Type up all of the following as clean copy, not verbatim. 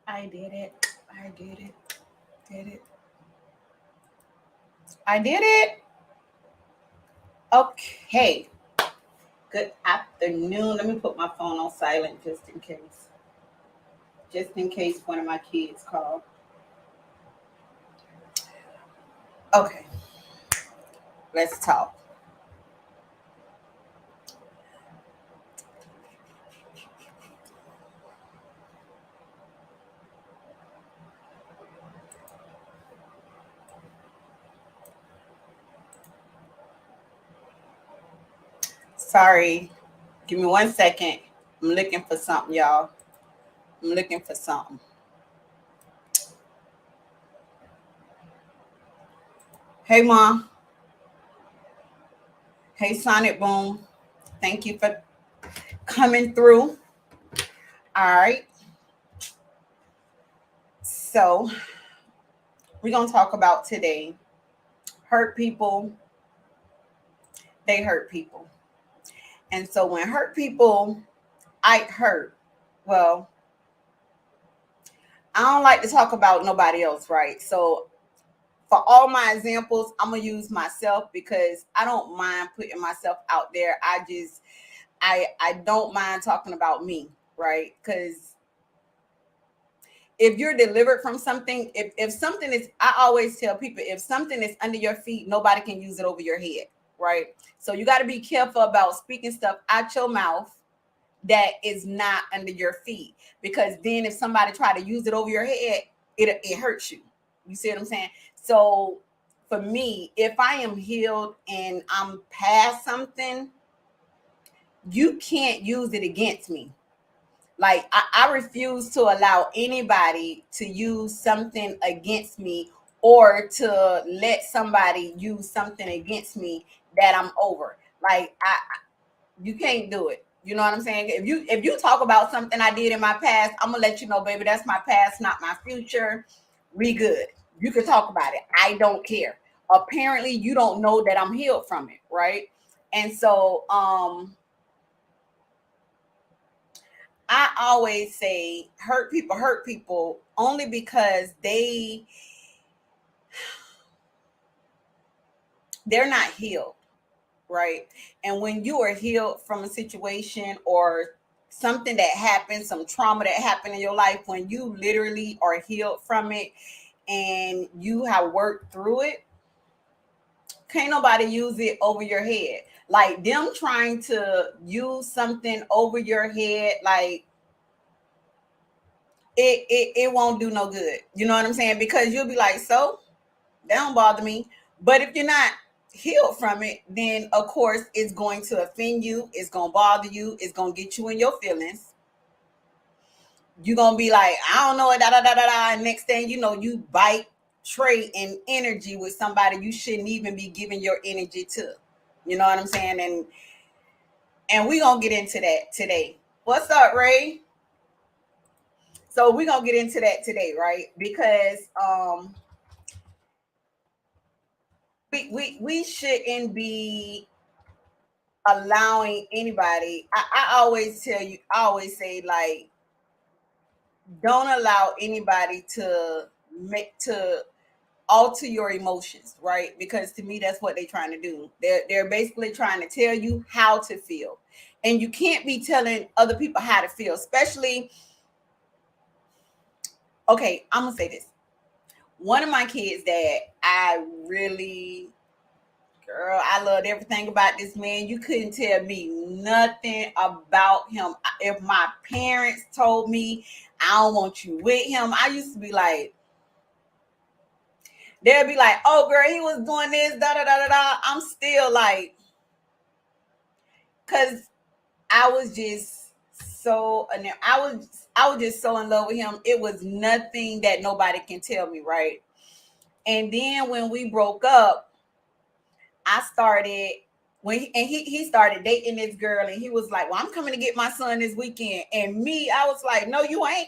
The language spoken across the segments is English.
I did it. I did it. Did it. I did it. Okay. Good afternoon. Let me put my phone on silent just in case. Just in case one of my kids call. Okay. Let's talk. Sorry. Give me 1 second. I'm looking for something, y'all. I'm looking for something. Hey, Mom. Hey, Sonic Boom. Thank you for coming through. All right. So, we're going to talk about today hurt people, they hurt people. And so, when hurt people, I hurt, well, I don't like to talk about nobody else, right? So, for all my examples, I'm gonna use myself because I don't mind putting myself out there. I don't mind talking about me, right? Because if you're delivered from something, if something is, I always tell people, if something is under your feet, nobody can use it over your head, right? So you got to be careful about speaking stuff out your mouth that is not under your feet, because then if somebody try to use it over your head, it hurts you. You see what I'm saying? So for me, if I am healed and I'm past something, you can't use it against me. Like I refuse to allow anybody to use something against me, or to let somebody use something against me that I'm over. Like you can't do it. You know what I'm saying? If you talk about something I did in my past, I'm gonna let you know, baby, that's my past, not my future. We good. You can talk about it. I don't care. Apparently, you don't know that I'm healed from it, right? And so, I always say hurt people only because they're not healed, right? And when you are healed from a situation or something that happened, some trauma that happened in your life, when you literally are healed from it and you have worked through it, can't nobody use it over your head. Like them trying to use something over your head, like it won't do no good. You know what I'm saying? Because you'll be like, so that don't bother me. But if you're not healed from it, then of course it's going to offend you. It's gonna bother you. It's gonna get you in your feelings. You're gonna be like, I don't know it, da da da da da. And next thing you know, you bite, trade in energy with somebody you shouldn't even be giving your energy to. You know what I'm saying? And we gonna get into that today. What's up, Ray? So we gonna get into that today, right? Because we shouldn't be allowing anybody. I always tell you, I always say, like, don't allow anybody to make to alter your emotions, right? Because to me that's what they're trying to do. They're basically trying to tell you how to feel, and you can't be telling other people how to feel. Especially, okay, I'm gonna say this. One of my kids that I really, girl, I loved everything about this man. You couldn't tell me nothing about him. If my parents told me I don't want you with him, I used to be like, they'll be like, oh girl, he was doing this, da da da da da. I'm still like, cause I was just so, I was just so in love with him. It was nothing that nobody can tell me, right? And then when we broke up, I started he started dating this girl, and he was like, well, I'm coming to get my son this weekend. And me, I was like, no, you ain't.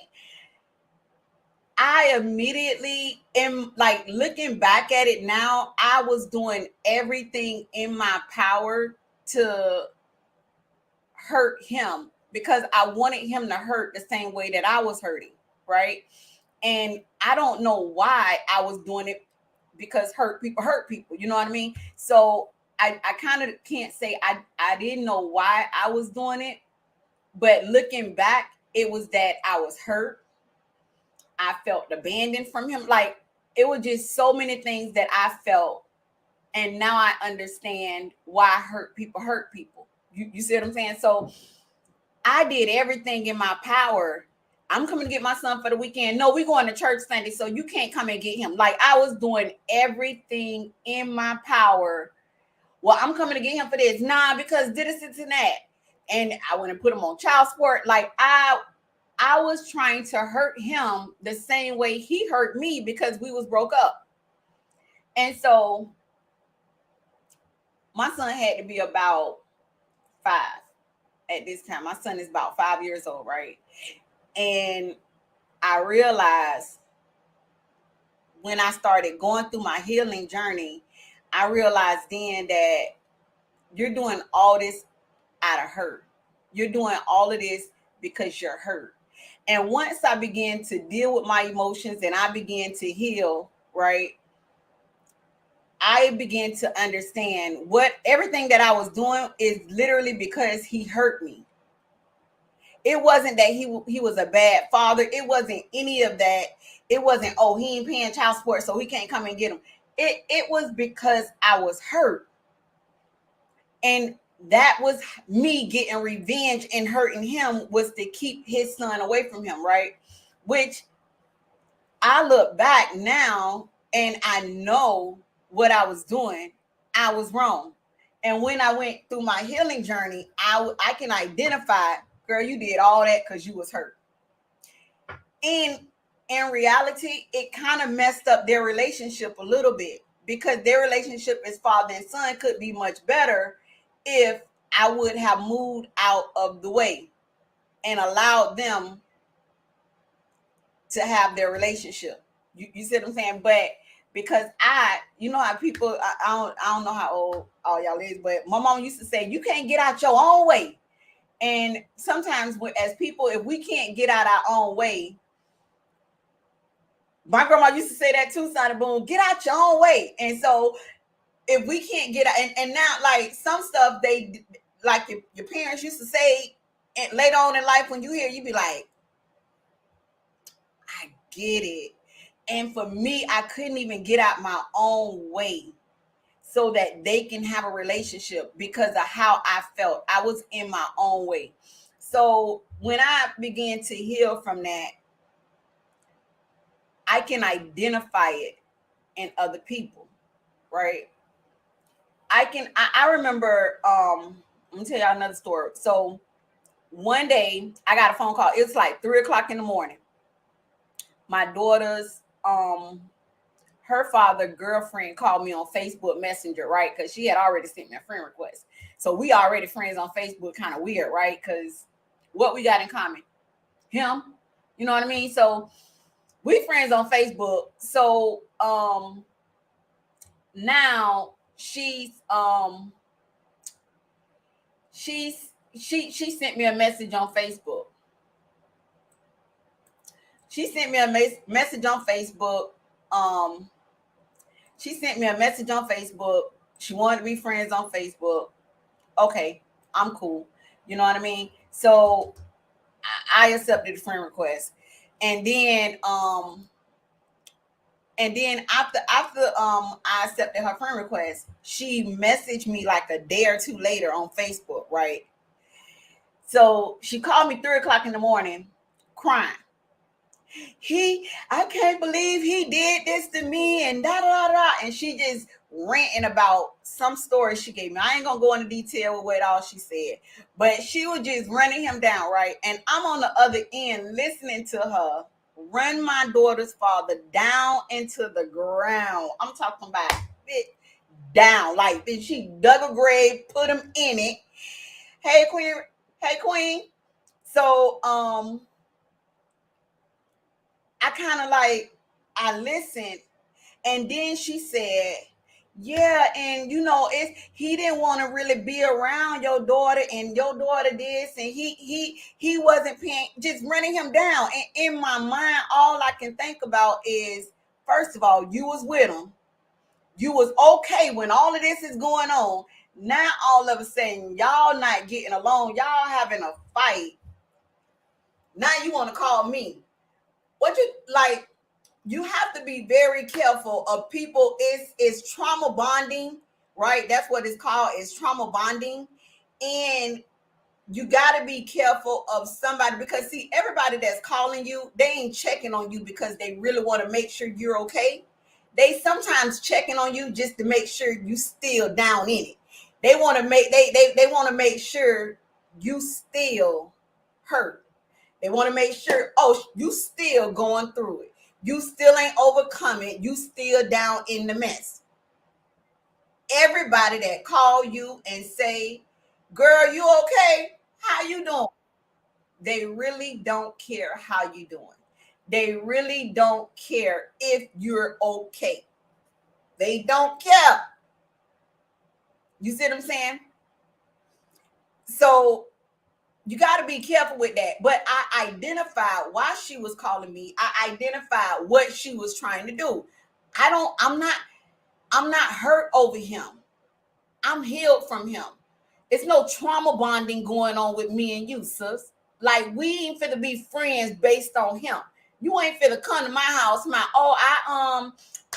I immediately am like, looking back at it now, I was doing everything in my power to hurt him because I wanted him to hurt the same way that I was hurting. right? And I don't know why I was doing it, because hurt people, you know what I mean? So I kind of can't say I didn't know why I was doing it, but looking back, it was that I was hurt. I felt abandoned from him. Like, it was just so many things that I felt. And now I understand why hurt people. You see what I'm saying? So I did everything in my power. I'm coming to get my son for the weekend. No, we going to church Sunday, so you can't come and get him. Like, I was doing everything in my power. Well, I'm coming to get him for this. Nah, because this and that. And I went and put him on child support. Like, I was trying to hurt him the same way he hurt me, because we was broke up. And so my son had to be about 5 at this time. My son is about 5 years old, right? And I realized, when I started going through my healing journey, I realized then that you're doing all this out of hurt. You're doing all of this because you're hurt. And once I began to deal with my emotions and I began to heal, right, I began to understand what everything that I was doing is literally because he hurt me. It wasn't that he was a bad father. It wasn't any of that. It wasn't, oh, he ain't paying child support, so he can't come and get him. It was because I was hurt. And that was me getting revenge, and hurting him was to keep his son away from him, right? Which I look back now and I know what I was doing. I was wrong. And when I went through my healing journey, I can identify, girl, you did all that because you was hurt. And in reality, it kind of messed up their relationship a little bit, because their relationship as father and son could be much better if I would have moved out of the way and allowed them to have their relationship. You see what I'm saying? But because you know how people, I don't know how old all y'all is, but my mom used to say, you can't get out your own way. And sometimes as people, if we can't get out our own way, my grandma used to say that too, Sonny Boom, get out your own way. And so if we can't get out, and now, like, some stuff they, like, your parents used to say, and later on in life when you hear, you be like, I get it. And for me, I couldn't even get out my own way so that they can have a relationship because of how I felt. I was in my own way. So when I began to heal from that, I can identify it in other people, right? I remember, let me tell y'all another story. So one day I got a phone call. It's like 3:00 in the morning. My daughter's her father girlfriend called me on Facebook Messenger, right? Because she had already sent me a friend request. So we already friends on Facebook, kind of weird, right? Because what we got in common? Him. You know what I mean? So we friends on Facebook. So now she sent me a message on Facebook. She sent me a message on Facebook. She sent me a message on Facebook. She wanted to be friends on Facebook. Okay, I'm cool. You know what I mean? So I accepted the friend request. And then after I accepted her friend request, she messaged me like a day or two later on Facebook, right? So she called me 3:00 in the morning crying. I can't believe he did this to me, and da da da. And she just ranting about some story she gave me. I ain't gonna go into detail with what all she said, but she was just running him down, right? And I'm on the other end listening to her run my daughter's father down into the ground. I'm talking about it down. Like, she dug a grave, put him in it. Hey queen, hey queen. So I kind of like, I listened, and then she said, Yeah, and he didn't want to really be around your daughter, and your daughter this, and he wasn't paying, just running him down. And in my mind, all I can think about is, first of all, you was with him. You was okay when all of this is going on. Now all of a sudden, y'all not getting along. Y'all having a fight. Now you want to call me. What you like? You have to be very careful of people. Is trauma bonding, right? That's what it's called, is trauma bonding. And you got to be careful of somebody, because see, everybody that's calling you, they ain't checking on you because they really want to make sure you're okay. They sometimes checking on you just to make sure you still down in it. They want to make they want to make sure you still hurt. They want to make sure, oh, you still going through it. You still ain't overcome it. You still down in the mess. Everybody that call you and say, girl, you okay? How you doing? They really don't care how you doing. They really don't care if you're okay. They don't care. You see what I'm saying? So you got to be careful with that. But I identified why she was calling me. I identified what she was trying to do. I'm not hurt over him. I'm healed from him. It's no trauma bonding going on with me and you, sis. Like, we ain't finna be friends based on him. You ain't finna come to my house,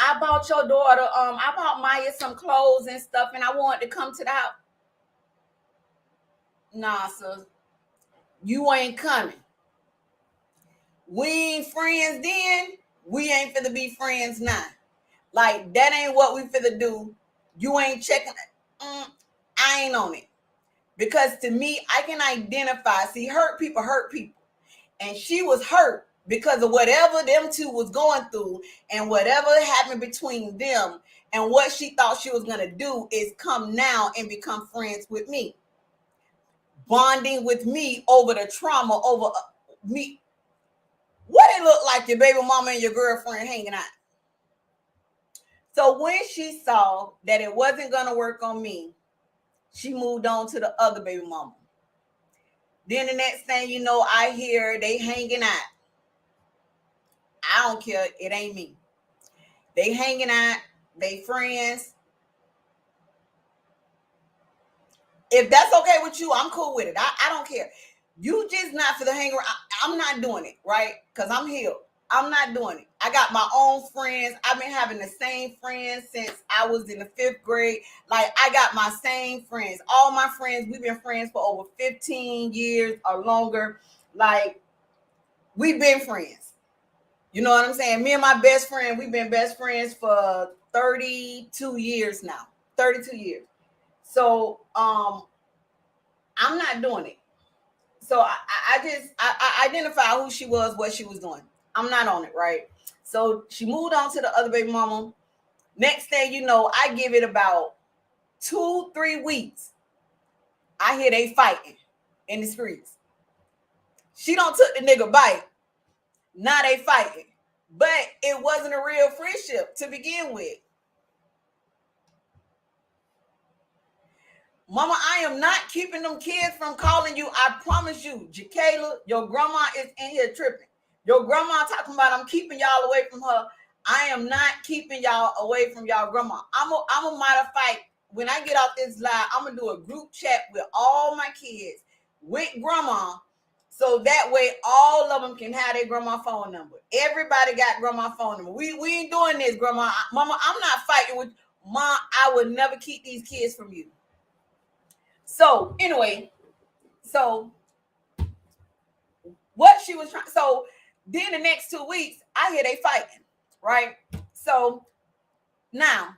I bought your daughter, I bought Maya some clothes and stuff, and I wanted to come to the house. Nah, sis. You ain't coming. We ain't friends then. We ain't finna be friends now. Like, that ain't what we finna do. You ain't checking. I ain't on it. Because to me, I can identify. See, hurt people hurt people. And she was hurt because of whatever them two was going through, and whatever happened between them. And what she thought she was going to do is come now and become friends with me. Bonding with me over the trauma, over me. What it looked like your baby mama and your girlfriend hanging out. So when she saw that it wasn't going to work on me, she moved on to the other baby mama. Then the next thing you know, I hear they hanging out. I don't care. It ain't me. They hanging out. They friends. If that's okay with you, I'm cool with it. I don't care. You just not for the hang around. I'm not doing it, right? Because I'm healed. I'm not doing it. I got my own friends. I've been having the same friends since I was in the 5th grade. Like, I got my same friends. All my friends, we've been friends for over 15 years or longer. Like, we've been friends. You know what I'm saying? Me and my best friend, we've been best friends for 32 years now. 32 years. So I'm not doing it. So I identify who she was, what she was doing. I'm not on it, right? So she moved on to the other baby mama. Next thing you know, I give it about 2-3 weeks. I hear they fighting in the streets. She don't took the nigga bite. Now they fighting. But it wasn't a real friendship to begin with. Mama, I am not keeping them kids from calling you. I promise you, Jakayla, your grandma is in here tripping. Your grandma talking about I'm keeping y'all away from her. I am not keeping y'all away from y'all grandma. I'm a matter of fact, when I get off this live, I'm gonna do a group chat with all my kids with grandma, so that way all of them can have their grandma phone number. Everybody got grandma phone number. We ain't doing this, grandma. Mama, I'm not fighting with mom. I would never keep these kids from you. So anyway, so what she was trying. So then the next 2 weeks, I hear they fighting, right? So now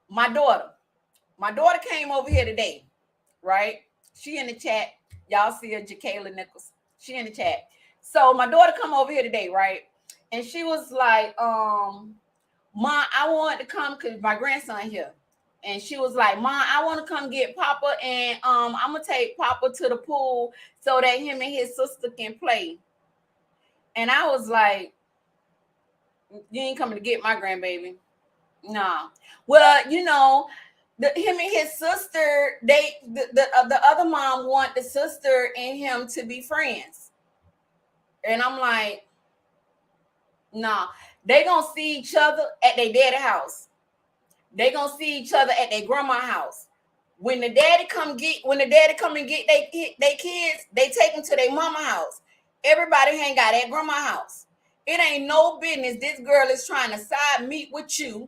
my daughter came over here today, right? She in the chat. Y'all see her, Jakayla Nichols. She in the chat. So my daughter come over here today, right? And she was like, Mom, I want to come because my grandson here. And she was like, Mom, I want to come get Papa, and I'm gonna take Papa to the pool so that him and his sister can play. And I was like, you ain't coming to get my grandbaby. Nah. Well, him and his sister, the other mom want the sister and him to be friends, and I'm like, nah. They gonna see each other at their daddy house. They gonna see each other at their grandma house. When the daddy come and get they kids, they take them to their mama house. Everybody hang out at grandma house. It ain't no business. This girl is trying to side meet with you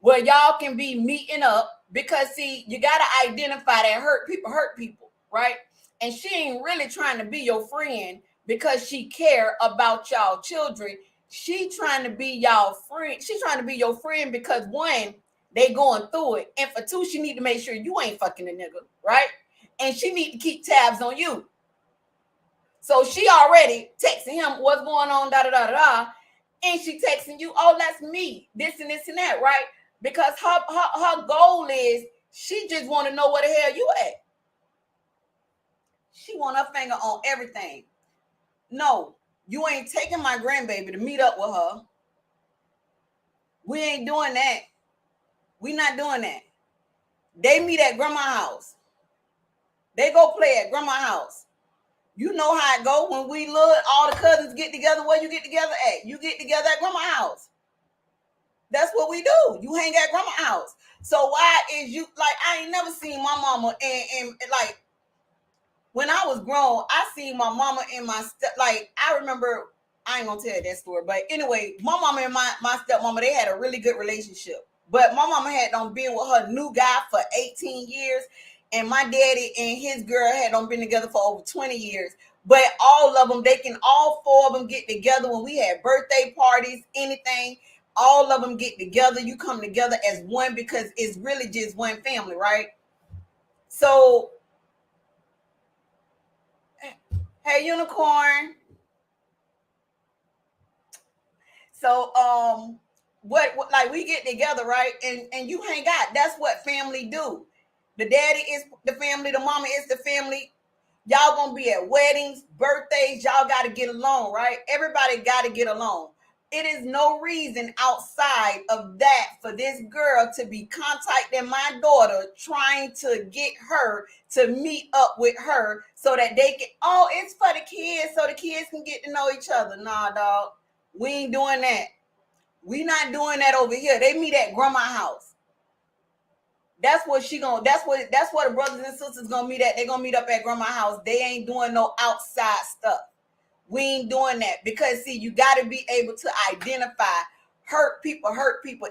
where y'all can be meeting up, because see, you got to identify that hurt people, right? And she ain't really trying to be your friend because she care about y'all children. She trying to be y'all friend. She trying to be your friend because, one, they going through it, and for two, she need to make sure you ain't fucking a nigga, right? And she need to keep tabs on you. So she already texting him what's going on, da da da da, and she texting you, oh, that's me, this and this and that, right? Because her goal is, she just want to know where the hell you at. She want her finger on everything. No, you ain't taking my grandbaby to meet up with her. We ain't doing that. We not doing that. They meet at grandma's house. They go play at grandma's house. You know how it go when we look, all the cousins get together. Where you get together at? You get together at grandma's house. That's what we do. You hang at grandma's house. So why is you like? I ain't never seen my mama and like when I was grown, I seen my mama and my like I remember. I ain't gonna tell that story, but anyway, my mama and my stepmama, they had a really good relationship. But my mama had been with her new guy for 18 years, and my daddy and his girl had been together for over 20 years. But all of them, all four of them get together when we had birthday parties, anything. All of them get together. You come together as one because it's really just one family, right? So, hey, unicorn. So what like we get together, right? And you hang out. That's what family do. The daddy is the family, the mama is the family. Y'all gonna be at weddings, birthdays, y'all gotta get along, right? Everybody gotta get along. It is no reason outside of that for this girl to be contacting my daughter, trying to get her to meet up with her so that they can, oh, it's for the kids, so the kids can get to know each other. Nah, dog. We ain't doing that. We not doing that over here. They meet at grandma's house. That's what the brothers and sisters gonna meet at. They gonna meet up at grandma's house. They ain't doing no outside stuff. We ain't doing that because see, you got to be able to identify hurt people.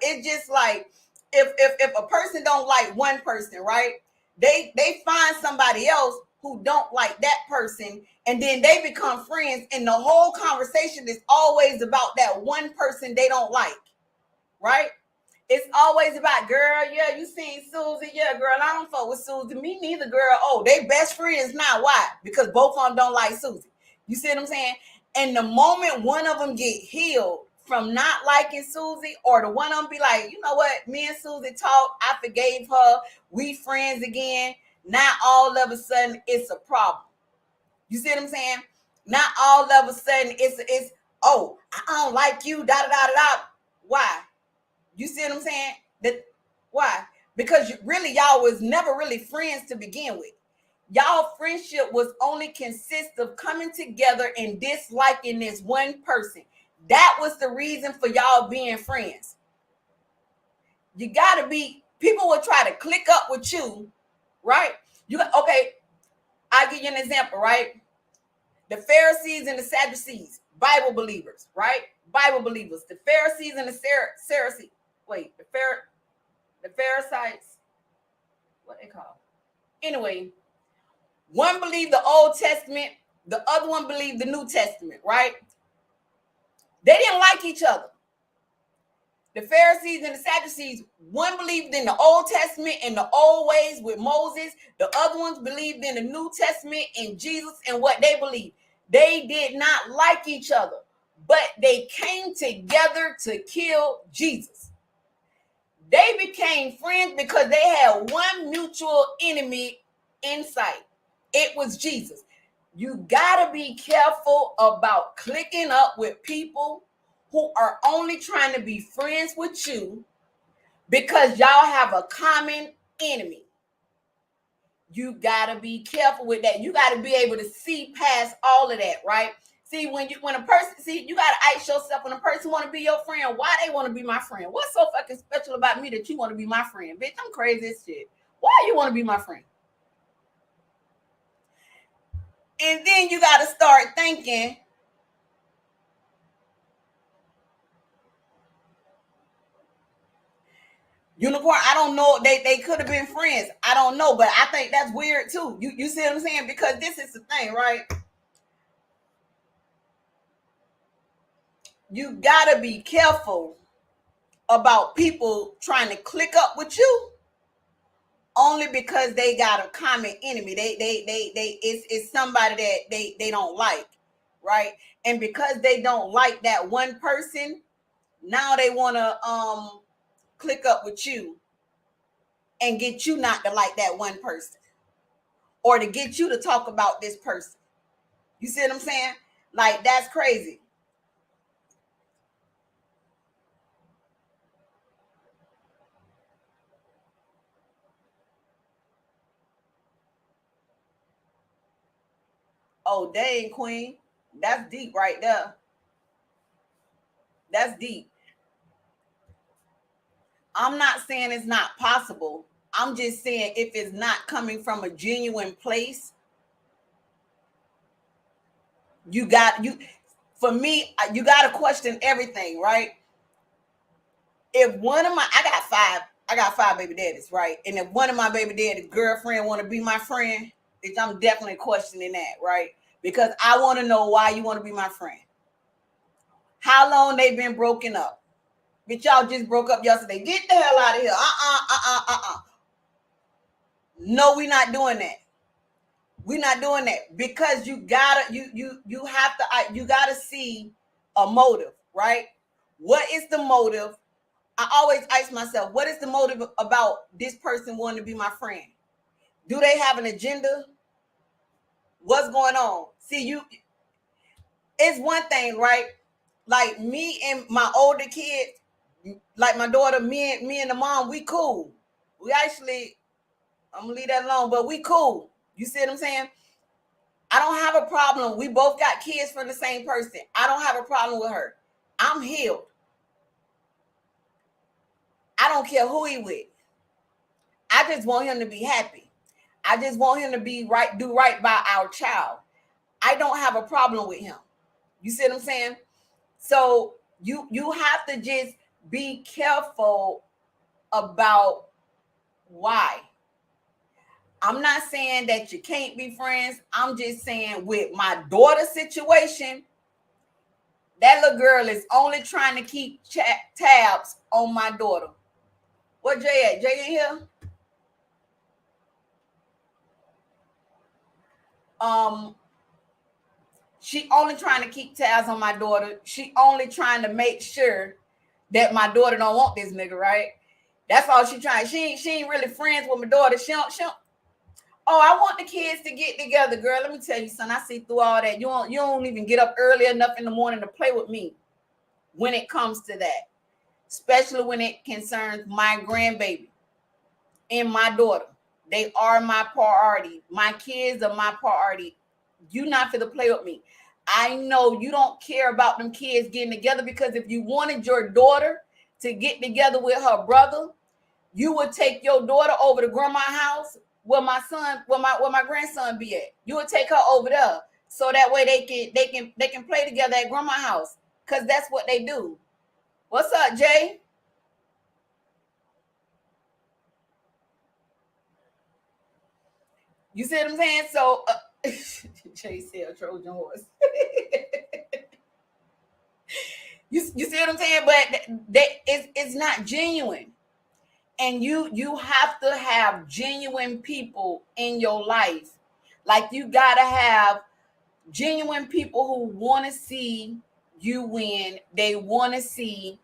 It's just like if a person don't like one person, right? They find somebody else who don't like that person, and then they become friends, and the whole conversation is always about that one person they don't like, right? It's always about, girl, yeah, you seen Susie. Yeah, girl, I don't fuck with Susie. Me neither, girl. Oh, they best friends now. Why? Because both of them don't like Susie. You see what I'm saying? And the moment one of them get healed from not liking Susie, or the one of them be like, you know what? Me and Susie talked. I forgave her. We friends again. Not all of a sudden it's a problem. You see what I'm saying? Not all of a sudden it's oh, I don't like you. Da da da da da. Why? You see what I'm saying? That why? Because y'all was never really friends to begin with. Y'all friendship was only consist of coming together and disliking this one person. That was the reason for y'all being friends. You gotta be. People will try to click up with you, right? Okay. I'll give you an example, right? The Pharisees and the Sadducees, Bible believers, right? Bible believers. The Pharisees and the Sadducees. Wait, the Pharisees, what they call? Anyway, one believed the Old Testament, the other one believed the New Testament, right? They didn't like each other. The Pharisees and the Sadducees, one believed in the Old Testament and the old ways with Moses. The other ones believed in the New Testament and Jesus and what they believed. They did not like each other, but they came together to kill Jesus. They became friends because they had one mutual enemy in sight. It was Jesus. You got to be careful about clicking up with people who are only trying to be friends with you because y'all have a common enemy. You gotta be careful with that. You gotta be able to see past all of that, right? See, when a person, see, you gotta ask yourself, when a person want to be your friend, why they want to be my friend? What's so fucking special about me that you want to be my friend? Bitch, I'm crazy as shit. Why you want to be my friend? And then you gotta start thinking, Unicorn, I don't know. They could have been friends. I don't know, but I think that's weird too. You see what I'm saying? Because this is the thing, right? You gotta be careful about people trying to click up with you only because they got a common enemy. It's somebody that they don't like, right? And because they don't like that one person, now they want to click up with you and get you not to like that one person, or to get you to talk about this person. You see what I'm saying? Like, that's crazy. Oh, dang, Queen. That's deep right there. That's deep. I'm not saying it's not possible. I'm just saying if it's not coming from a genuine place, you got you for me, you got to question everything, right? If one of my I got five baby daddies, right? And if one of my baby daddy's girlfriend want to be my friend, which I'm definitely questioning that, right? Because I want to know why you want to be my friend. How long they been broken up? Bitch, y'all just broke up yesterday. Get the hell out of here. No, we not doing that. We're not doing that, because you have to, you gotta see a motive, right? What is the motive? I always ask myself, what is the motive about this person wanting to be my friend? Do they have an agenda? What's going on? See, it's one thing, right? Like me and my older kids, like my daughter, me and the mom, we cool. We actually, I'm gonna leave that alone, but we cool. You see what I'm saying? I don't have a problem. We both got kids from the same person. I don't have a problem with her. I'm healed. I don't care who he with. I just want him to be happy. I just want him to be right, do right by our child. I don't have a problem with him. You see what I'm saying? So you have to just be careful about why. I'm not saying that you can't be friends. I'm just saying with my daughter's situation, that little girl is only trying to keep tabs on my daughter. Where Jay at? Jay in here? Um, she only trying to keep tabs on my daughter. She only trying to make sure that my daughter don't want this nigga, right? That's all she trying. She ain't really friends with my daughter. She don't. Oh, I want the kids to get together, girl. Let me tell you something. I see through all that. You don't even get up early enough in the morning to play with me when it comes to that, especially when it concerns my grandbaby and my daughter. They are my priority. My kids are my priority. You not finna play with me. I know you don't care about them kids getting together, because if you wanted your daughter to get together with her brother, you would take your daughter over to grandma's house where my grandson be at. You would take her over there so that way they can play together at grandma's house, because that's what they do. What's up, Jay? You see what I'm saying? So Jay said Trojan horse. You see what I'm saying? But it's not genuine. And you have to have genuine people in your life. Like, you gotta have genuine people who want to see you win. They want to see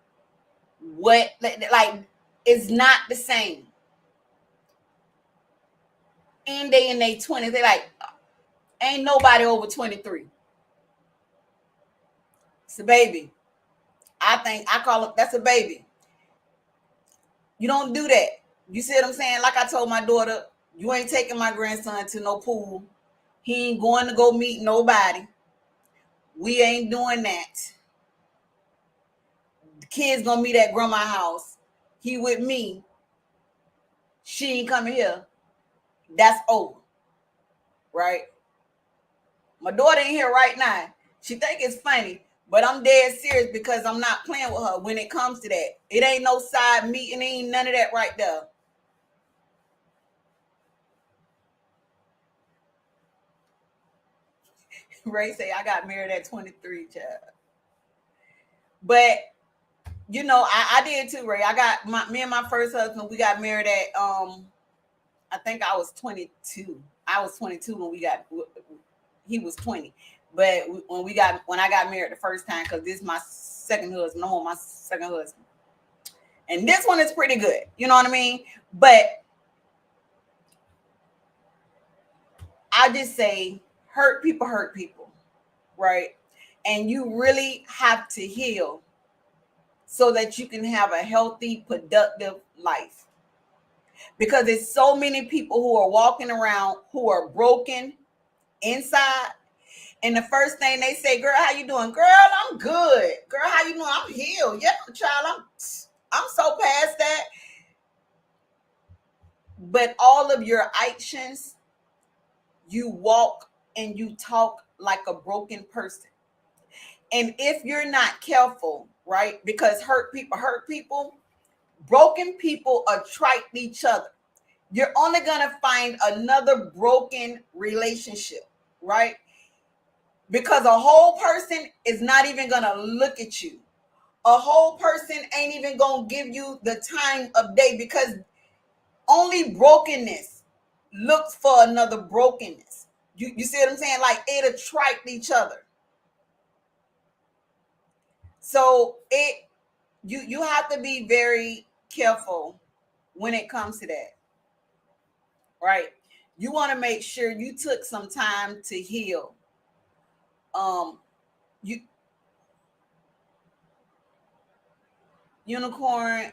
what, like, it's not the same. And they in their 20s, they like, ain't nobody over 23. It's a baby. I think I call them, that's a baby. You don't do that. You see what I'm saying? Like I told my daughter, you ain't taking my grandson to no pool. He ain't going to go meet nobody. We ain't doing that. The kid's gonna meet at grandma's house. He with me. She ain't coming here. That's over. Right? My daughter ain't here right now. She think it's funny, but I'm dead serious because I'm not playing with her when it comes to that. It ain't no side meeting, ain't none of that right there. Ray say I got married at 23, child. But you know, I did too, Ray. I got me and my first husband, we got married at I think I was 22. I was 22 when we got he was 20. But when I got married the first time, because this is my second husband, I'm on my second husband. And this one is pretty good. You know what I mean? But I just say hurt people, right? And you really have to heal so that you can have a healthy, productive life. Because there's so many people who are walking around who are broken inside. And the first thing they say, girl, how you doing? Girl, I'm good. Girl, how you doing? I'm healed. Yeah, child, I'm so past that. But all of your actions, you walk and you talk like a broken person. And if you're not careful, right? Because hurt people, broken people attract each other. You're only going to find another broken relationship, right? Because a whole person is not even going to look at you. A whole person ain't even going to give you the time of day, because only brokenness looks for another brokenness. You see what I'm saying? Like, it attract each other. So you have to be very careful when it comes to that, right? You want to make sure you took some time to heal. You unicorn,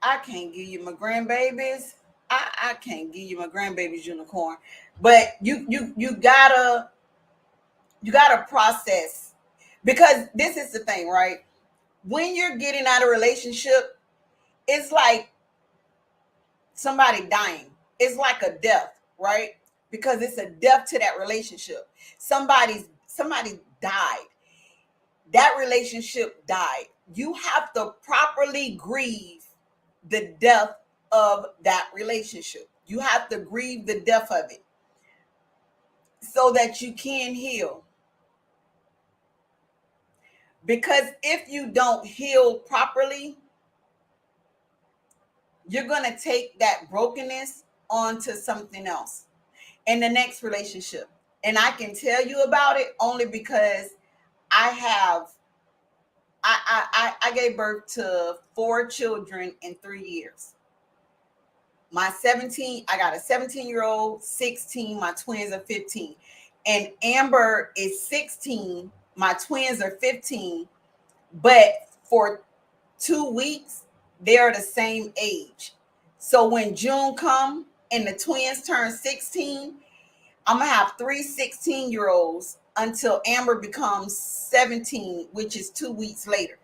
I can't give you my grandbabies. I can't give you my grandbabies, unicorn. But you gotta process, because this is the thing, right? When you're getting out of a relationship, it's like somebody dying. It's like a death, right? Because it's a death to that relationship. Somebody died. That relationship died. You have to properly grieve the death of that relationship. You have to grieve the death of it so that you can heal. Because if you don't heal properly, you're going to take that brokenness onto something else in the next relationship. And I can tell you about it only because I have I gave birth to 4 children in 3 years. I got a 17-year-old, 16, my twins are 15. And Amber is 16, my twins are 15, but for 2 weeks, they're the same age. So when June come and the twins turn 16, I'm gonna have 3 16-year-olds until Amber becomes 17, which is 2 weeks later,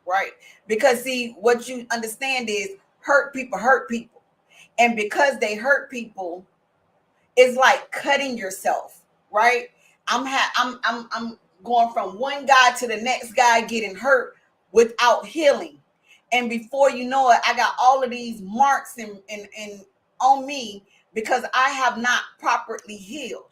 right? Because see, what you understand is hurt people. And because they hurt people, it's like cutting yourself, right? I'm going from one guy to the next guy getting hurt without healing. And before you know it, I got all of these marks and on me because I have not properly healed.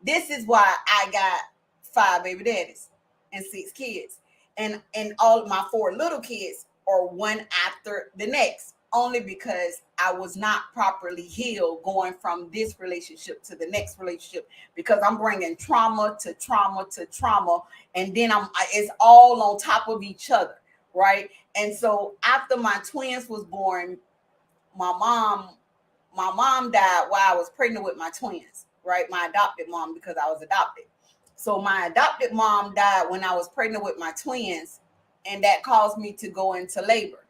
This is why I got 5 baby daddies and 6 kids. And all of my 4 little kids are one after the next, only because I was not properly healed going from this relationship to the next relationship, because I'm bringing trauma to trauma to trauma, and then it's all on top of each other, right? And so after my twins was born, my mom died while I was pregnant with my twins, right? My adopted mom, because I was adopted. So my adopted mom died when I was pregnant with my twins, and that caused me to go into labor.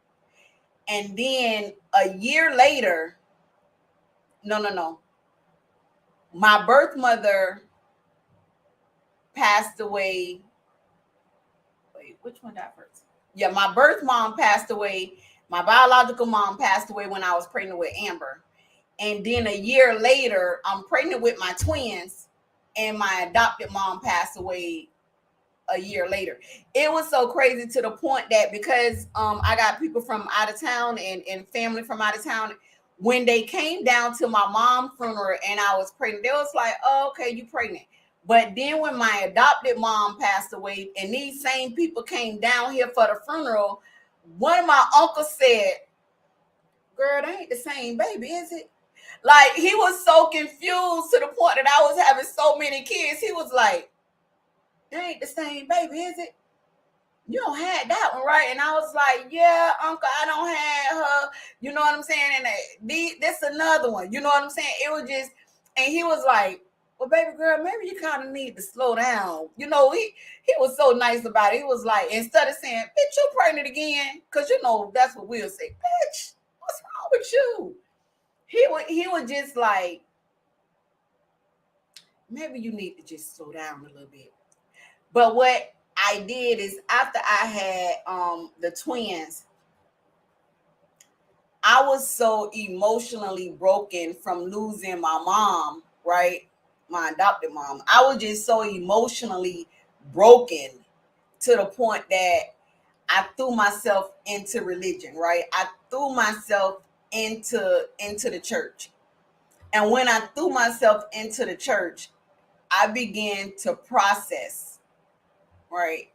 And then a year later, no. My birth mother passed away. Wait, which one died first? Yeah, my birth mom passed away. My biological mom passed away when I was pregnant with Amber. And then a year later, I'm pregnant with my twins, and my adopted mom passed away a year later. It was so crazy to the point that because I got people from out of town and family from out of town, when they came down to my mom's funeral and I was pregnant, they was like, oh, okay, you pregnant. But then when my adopted mom passed away and these same people came down here for the funeral, one of my uncles said, girl, that ain't the same baby, is it? Like, he was so confused to the point that I was having so many kids. He was like, that ain't the same baby, is it? You don't have that one, right? And I was like, yeah, uncle, I don't have her. You know what I'm saying? And this another one. You know what I'm saying? It was just, and he was like, well, baby girl, maybe you kind of need to slow down. You know, he was so nice about it. He was like, instead of saying, bitch, you pregnant again, because you know that's what we'll say, bitch, what's wrong with you? He was just like, maybe you need to just slow down a little bit. But what I did is after I had the twins, I was so emotionally broken from losing my mom, right? My adopted mom. I was just so emotionally broken to the point that I threw myself into religion, right? I threw myself into the church. And when I threw myself into the church, I began to process, right?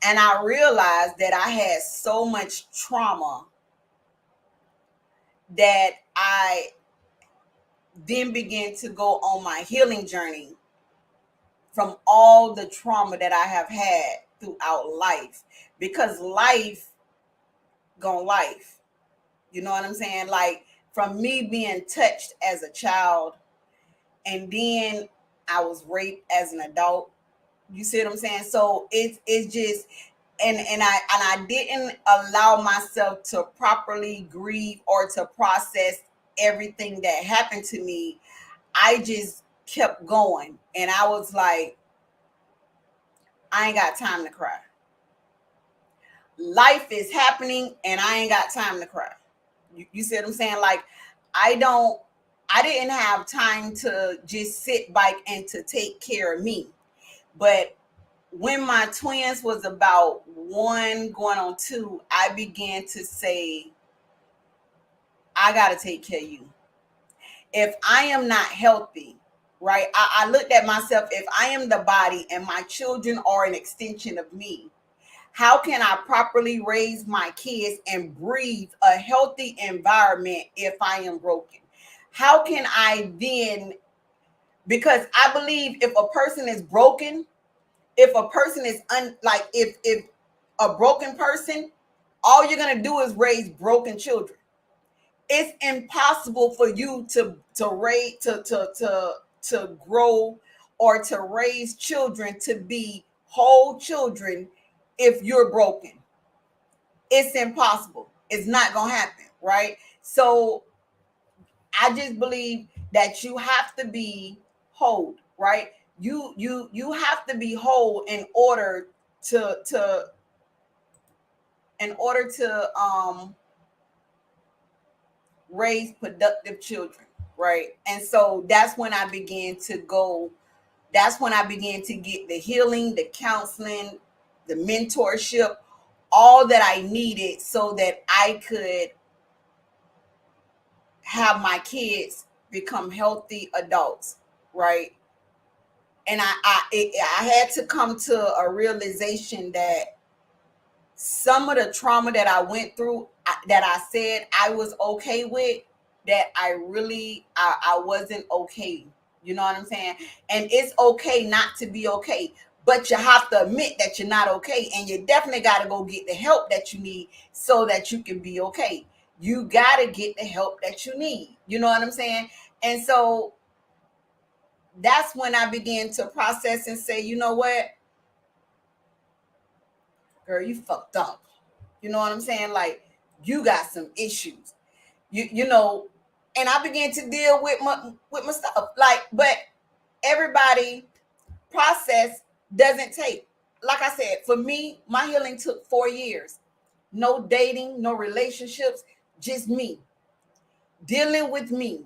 And I realized that I had so much trauma that I then began to go on my healing journey from all the trauma that I have had throughout life, because life gone life. You know what I'm saying? Like, from me being touched as a child, and then I was raped as an adult. You see what I'm saying? So it's just, and I didn't allow myself to properly grieve or to process everything that happened to me. I just kept going, and I was like, I ain't got time to cry. Life is happening and I ain't got time to cry. You see what I'm saying? Like, I don't I didn't have time to just sit back and to take care of me. But when my twins was about one going on two, I began to say, I got to take care of you. If I am not healthy, right? I looked at myself, if I am the body and my children are an extension of me, how can I properly raise my kids and breathe a healthy environment if I am broken? How can I then, because I believe if a person is broken, if a person is like if a broken person, all you're gonna do is raise broken children. It's impossible for you to raise to grow or to raise children to be whole children if you're broken. It's impossible. It's not gonna happen, right? So I just believe that you have to be whole, right? You have to be whole to in order to raise productive children, right? And so that's when I began to get the healing, the counseling, the mentorship, all that I needed so that I could have my kids become healthy adults, right? And I had to come to a realization that some of the trauma that I went through, that I said I was okay with, that I wasn't okay. You know what I'm saying? And it's okay not to be okay, but you have to admit that you're not okay, and you definitely got to go get the help that you need so that you can be okay. You got to get the help that you need. You know what I'm saying? And so that's when I began to process and say, you know what, girl, you fucked up. You know what I'm saying? Like, you got some issues. You know, and I began to deal with my stuff. Like, but everybody process doesn't take. Like I said, for me, my healing took 4 years. No dating, no relationships, just me dealing with me.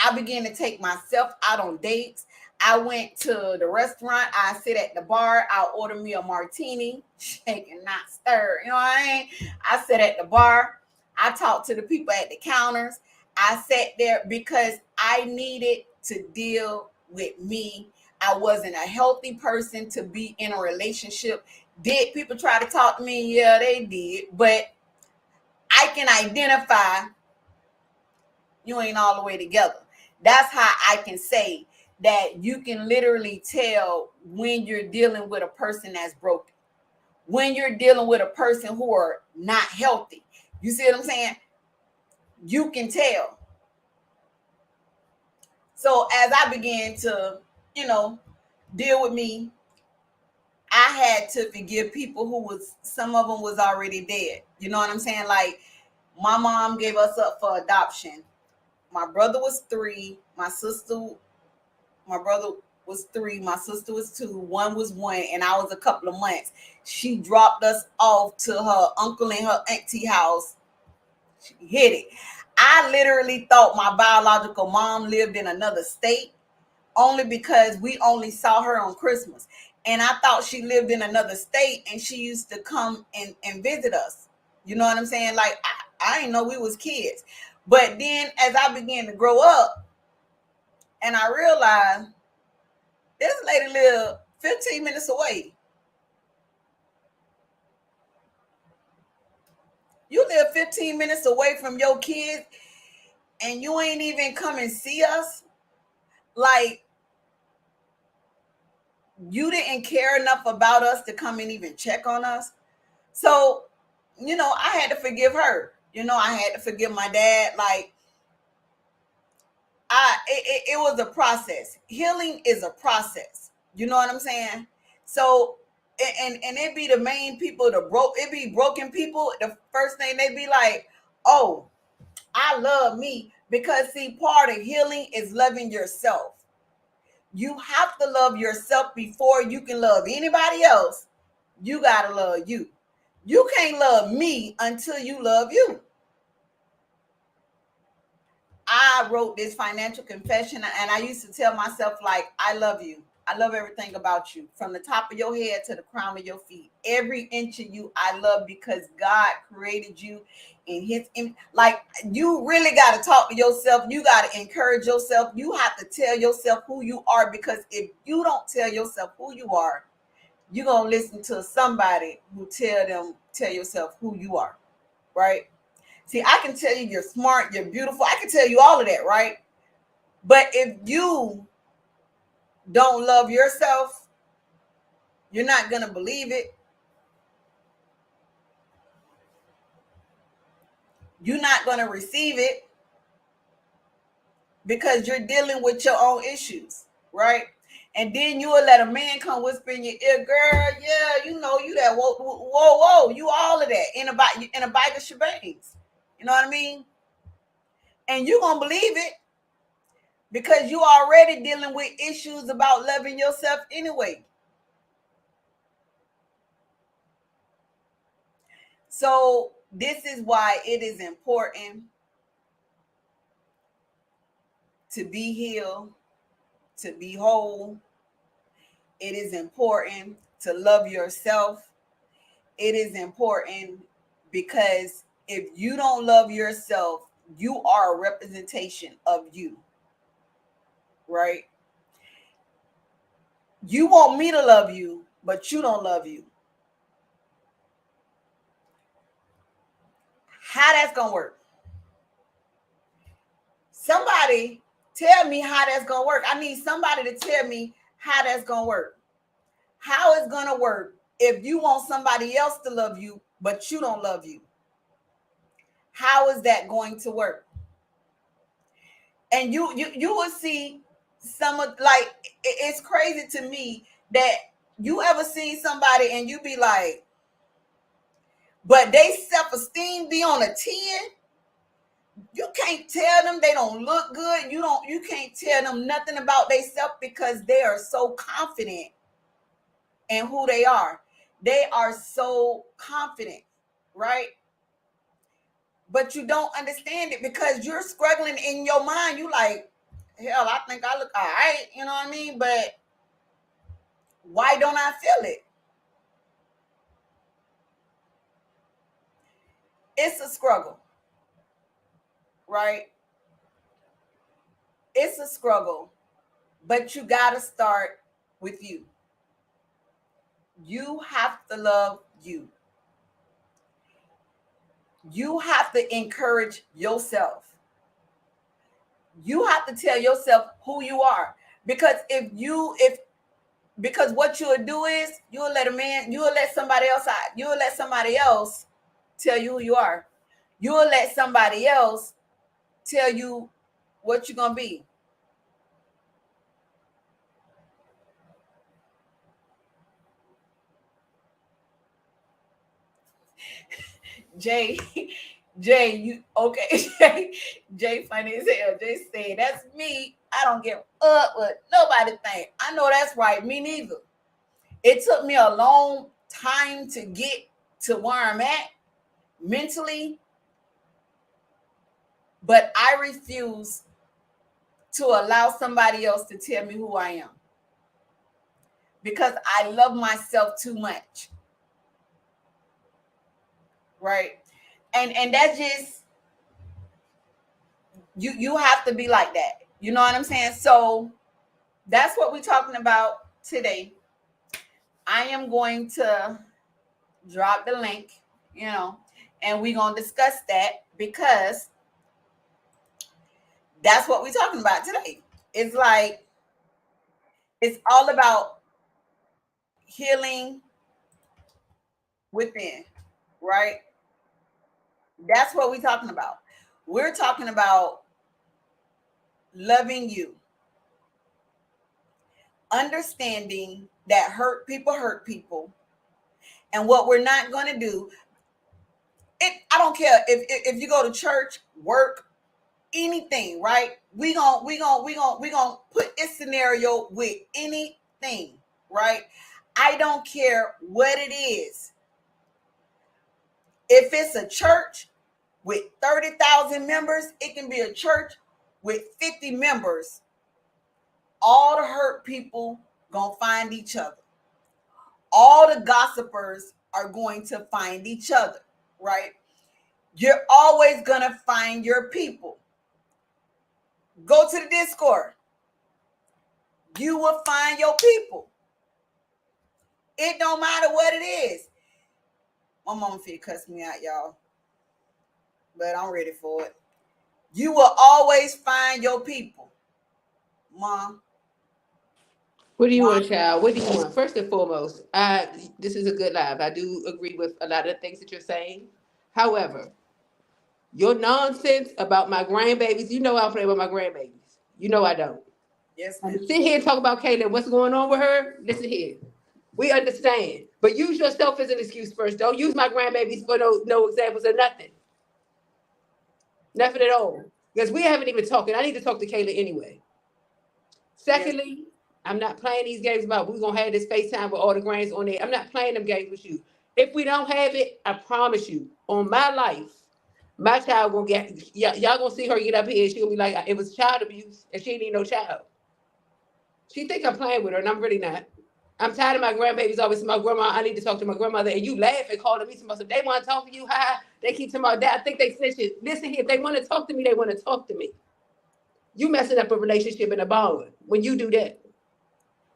I began to take myself out on dates. I went to the restaurant. I sit at the bar. I'll order me a martini, shake and not stir. You know what I mean? I sit at the bar. I talk to the people at the counters. I sat there because I needed to deal with me. I wasn't a healthy person to be in a relationship. Did people try to talk to me? Yeah, they did. But I can identify you ain't all the way together. That's how I can say that you can literally tell when you're dealing with a person that's broken, when you're dealing with a person who are not healthy. You see what I'm saying? You can tell. So as I began to, you know, deal with me, I had to forgive people who was, some of them was already dead. You know what I'm saying? Like, my mom gave us up for adoption. My brother was 3. My brother was 3, my sister was 2, one was 1, and I was a couple of months. She dropped us off to her uncle and her auntie house. She hit it. I literally thought my biological mom lived in another state only because we only saw her on Christmas. And I thought she lived in another state and she used to come and visit us. You know what I'm saying? Like, I didn't know we was kids. But then as I began to grow up and I realized this lady lived 15 minutes away. You live 15 minutes away from your kids and you ain't even come and see us. Like, you didn't care enough about us to come and even check on us. So, you know, I had to forgive her. You know, I had to forgive my dad. Like, it was a process. Healing is a process. You know what I'm saying? So, and it be the main people, it be broken people. The first thing they be like, oh, I love me. Because see, part of healing is loving yourself. You have to love yourself before you can love anybody else. You gotta love you. You can't love me until you love you. I wrote this financial confession and I used to tell myself, like, I love you. I love everything about you, from the top of your head to the crown of your feet. Every inch of you, I love, because God created you in his image. Like, you really got to talk to yourself. You got to encourage yourself. You have to tell yourself who you are, because if you don't tell yourself who you are, you're going to listen to somebody who tell yourself who you are, right? See, I can tell you you're smart, you're beautiful. I can tell you all of that, right? But if you don't love yourself, you're not going to believe it. You're not going to receive it because you're dealing with your own issues, right? And then you will let a man come whisper in your ear, girl, yeah, you know, you that, whoa, whoa, whoa, you all of that in a bag of shebangs. You know what I mean? And you're going to believe it because you already dealing with issues about loving yourself anyway. So this is why it is important to be healed, to be whole. It is important to love yourself. It is important because if you don't love yourself, you are a representation of you, right? You want me to love you, but you don't love you. How that's going to work? Somebody tell me how that's going to work. I need somebody to tell me how that's going to work. How it's going to work if you want somebody else to love you, but you don't love you? How is that going to work? And you will see some of, like, it's crazy to me that you ever see somebody and you be like, but they self-esteem be on a 10, you can't tell them they don't look good. You can't tell them nothing about themselves because they are so confident in who they are. They are so confident, right? But you don't understand it because you're struggling in your mind. You like, hell, I think I look all right, you know what I mean? But why don't I feel it? It's a struggle, right? It's a struggle, but you got to start with you. You have to love you. You have to encourage yourself. You have to tell yourself who you are. Because if because what you'll do is you'll let somebody else out. You'll let somebody else tell you who you are. You'll let somebody else tell you what you're gonna be. Jay, Jay, you okay? Jay, funny as hell. Jay said, "That's me. I don't give up what nobody think." I know that's right. Me neither. It took me a long time to get to where I'm at mentally, but I refuse to allow somebody else to tell me who I am because I love myself too much, right? And that's just you have to be like that. You know what I'm saying? So that's what we're talking about today. I am going to drop the link, you know, and we're going to discuss that because that's what we're talking about today. It's like it's all about healing within, right? That's what we're talking about. We're talking about loving you, understanding that hurt people, and what we're not going to do. I don't care if you go to church, work, anything, right? We gonna put this scenario with anything, right? I don't care what it is. If it's a church with 30,000 members, it can be a church with 50 members. All the hurt people gonna find each other. All the gossipers are going to find each other, right? You're always gonna find your people. Go to the Discord. You will find your people. It don't matter what it is. My mama finna cuss me out, y'all, but I'm ready for it. You will always find your people, mom. What do you Mom, want, child? What do you want? First and foremost, this is a good live. I do agree with a lot of the things that you're saying. However, your nonsense about my grandbabies, you know I don't play with my grandbabies. You know I don't. yes, And ma'am. to sit here and talk about Kayla, what's going on with her? Listen here. We understand. But use yourself as an excuse first. Don't use my grandbabies for no examples of nothing. Nothing at all. Because we haven't even talked. And I need to talk to Kayla anyway. Yes, Secondly, I'm not playing these games about we're gonna have this FaceTime with all the grands on there. I'm not playing them games with you. If we don't have it, I promise you, on my life, my child gonna get y'all gonna see her get up here and she gonna be like, it was child abuse and she ain't even no child. She think I'm playing with her and I'm really not. I'm tired of my grandbabies always saying, my grandma, I need to talk to my grandmother. And you laugh and calling me somebody. They want to talk to you. Ha. They keep talking about that. I think they snitching. Listen here. If they want to talk to me, they want to talk to me. You messing up a relationship and a bond when you do that.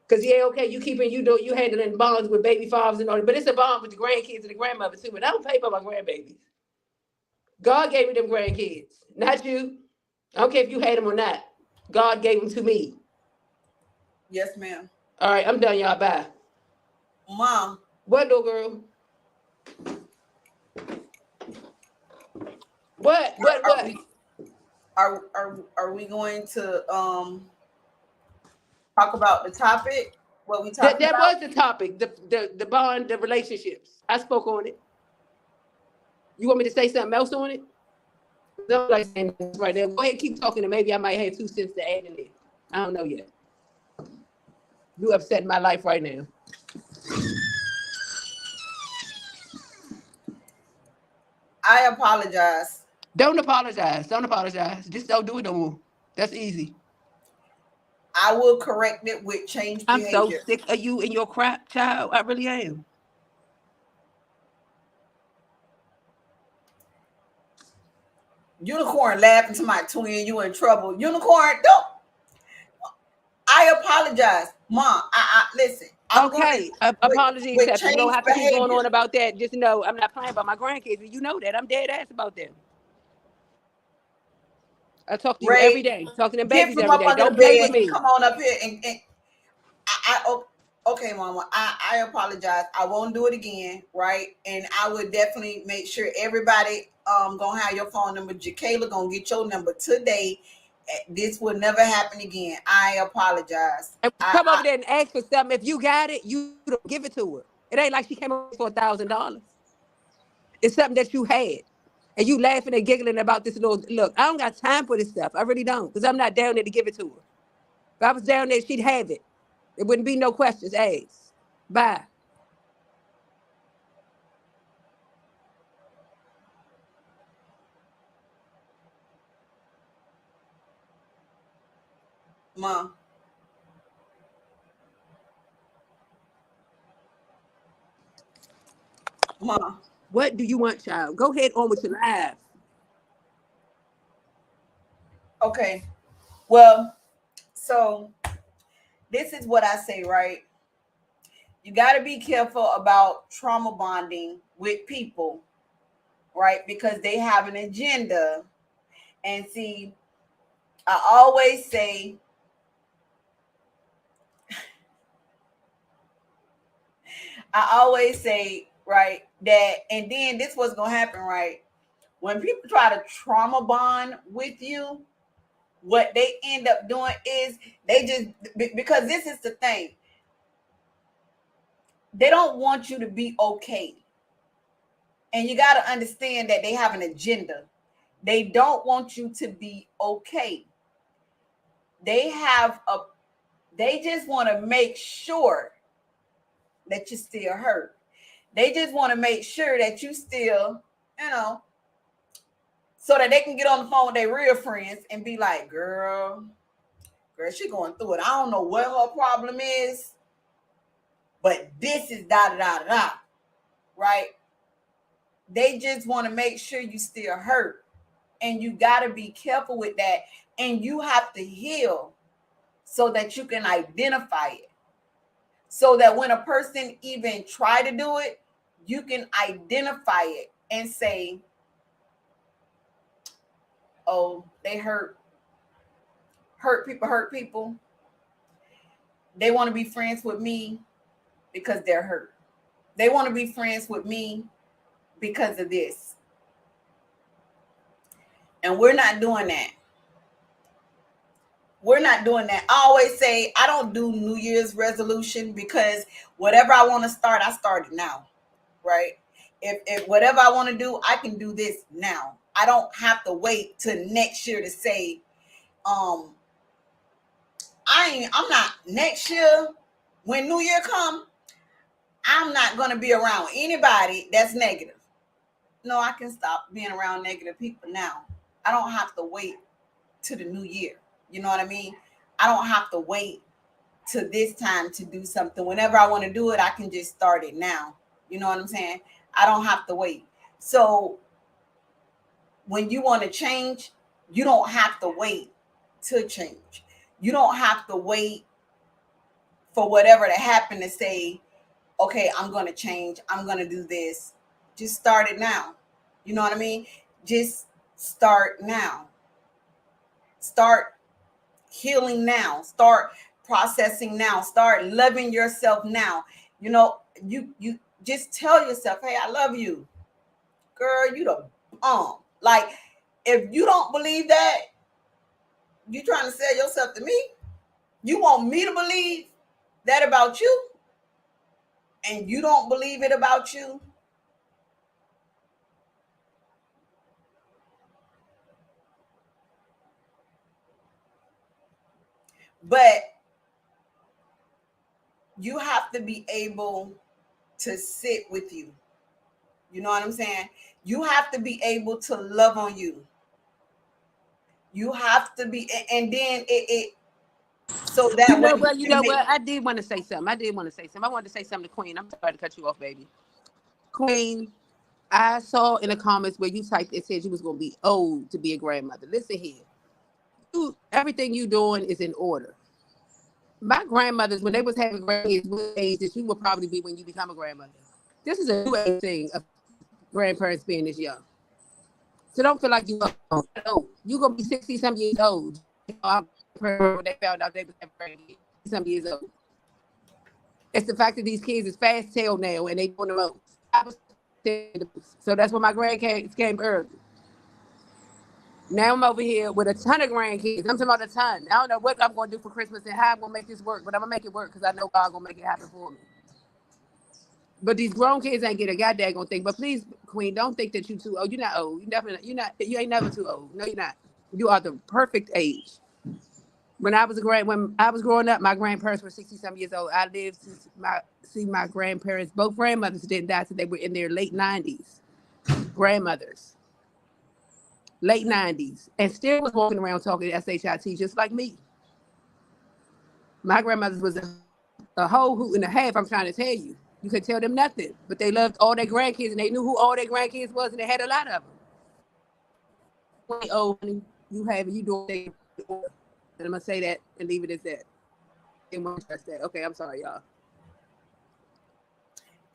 Because, yeah, okay, you handling bonds with baby fathers and all that. But it's a bond with the grandkids and the grandmother, too. But I don't pay for my grandbabies. God gave me them grandkids, not you. I don't care if you hate them or not. God gave them to me. yes, ma'am. All right, I'm done, y'all. Bye. Mom, What, little girl? What? What? are What? we are we going to talk about the topic? What we That talking that about? was the topic. The bond, the relationships. I spoke on it. You want me to say something else on it? Don't like saying this right there. Go ahead, keep talking, and maybe I might have 2 cents to add in it. I don't know yet. You upsetting my life right now. I apologize. Don't apologize. Don't apologize. Just don't do it no more. That's easy. I will correct it with change I'm so behavior. sick of you and your crap, child. I really am. Unicorn laughing to my twin. You in trouble. Unicorn, don't. I apologize, Mom. I listen. I'm gonna Okay, with apology with accepted. We don't change have to keep going behavior. on about that. Just know I'm not playing about my grandkids. You know that. I'm dead ass about them. I talk to you every Ray, day. Talk to them get babies from every up day. under the Don't play with bed and me. come on up here and okay, Mama. I apologize. I won't do it again, right? And I would definitely make sure everybody gonna have your phone number. Jacayla gonna get your number today. This will never happen again. I apologize. And when you come over there and ask for something, if you got it, you don't give it to her. It ain't like she came over for $1,000. It's something that you had. And you laughing and giggling about this little look. I don't got time for this stuff. I really don't. Because I'm not down there to give it to her. If I was down there, she'd have it. There wouldn't be no questions asked. Bye. Ma, ma. What do you want, child? Go ahead on with your life. Okay. Well, so this is what I say, right? You got to be careful about trauma bonding with people, right? Because they have an agenda. And see, I always say, right, that, and then this was going to happen, right? When people try to trauma bond with you, what they end up doing is they just, because this is the thing, they don't want you to be okay. And you got to understand that they have an agenda. They don't want you to be okay. They have a, they just want to make sure that you still hurt. They just want to make sure that you still, you know, so that they can get on the phone with their real friends and be like, girl, she going through it. I don't know what her problem is, but this is da da da da, right? They just want to make sure you still hurt. And you got to be careful with that. And you have to heal so that you can identify it. So that when a person even try to do it, you can identify it and say, oh, they hurt people. They want to be friends with me because they're hurt. They want to be friends with me because of this. And we're not doing that. We're not doing that. I always say I don't do New Year's resolution because whatever I want to start, I start it now. Right? If whatever I want to do, I can do this now. I don't have to wait till next year to say, um, I'm not next year when New Year come, I'm not gonna be around anybody that's negative. No, I can stop being around negative people now. I don't have to wait to the new year. You know what I mean? I don't have to wait to this time to do something. Whenever I want to do it, I can just start it now. You know what I'm saying? I don't have to wait. So when you want to change, you don't have to wait to change. You don't have to wait for whatever to happen to say, okay, I'm going to change. I'm going to do this. Just start it now. You know what I mean? Just start now. Start healing now. Start processing now. Start loving yourself now. You know, you just tell yourself, hey, I love you. Girl, you the like if you don't believe that, you trying to sell yourself to me? You want me to believe that about you and you don't believe it about you? But you have to be able to sit with you. You know what I'm saying? You have to be able to love on you. You have to be, and then it so You that way know you what? You can know make. what? I did want to say something. I did want to say something. I wanted to say something to Queen. I'm sorry to cut you off, baby. Queen, I saw in the comments where you typed it said you was gonna be old to be a grandmother. Listen here. You everything you doing is in order. My grandmothers, when they was having grandkids, what age that you will probably be when you become a grandmother. This is a new age thing of grandparents being this young. So don't feel like you old. You're gonna be 60 some years old. Just like our grandparents when they found out they was having grandkids, some years old. It's the fact that these kids is fast tail now and they doing the most. I was so that's when my grandkids came early. Now I'm over here with a ton of grandkids. I'm talking about a ton. I don't know what I'm gonna do for Christmas and how I'm gonna make this work, but I'm gonna make it work because I know God gonna make it happen for me. But these grown kids ain't get a goddamn gonna think. But please, Queen, don't think that you too old. You're not old. You definitely you're not. You ain't never too old. No, you're not. You are the perfect age. When I was growing up, my grandparents were 60 some years old. I lived to see my grandparents. Both grandmothers didn't die until they were in their late 90s. Grandmothers, late 90s, and still was walking around talking to shit just like me. My grandmother was a whole hoot and a half. I'm trying to tell you. You could tell them nothing, but they loved all their grandkids and they knew who all their grandkids was, and they had a lot of them. You ain't old, honey. You have it. You doing things in order. And I'm gonna say that and leave it as that. Didn't want to trust that. Okay, I'm sorry, y'all.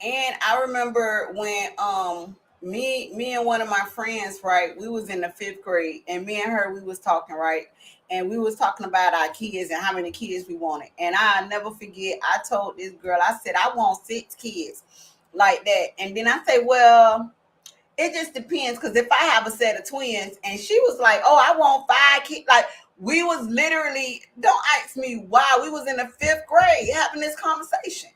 And I remember when me and one of my friends, right, we was in the fifth grade, and me and her we was talking, right, and we was talking about our kids and how many kids we wanted. And I never forget, I told this girl, I said I want 6 kids, like that. And then I say, well, it just depends, because if I have a set of twins, and she was like, oh, I want 5 kids, like we was literally, don't ask me why, we was in the fifth grade having this conversation.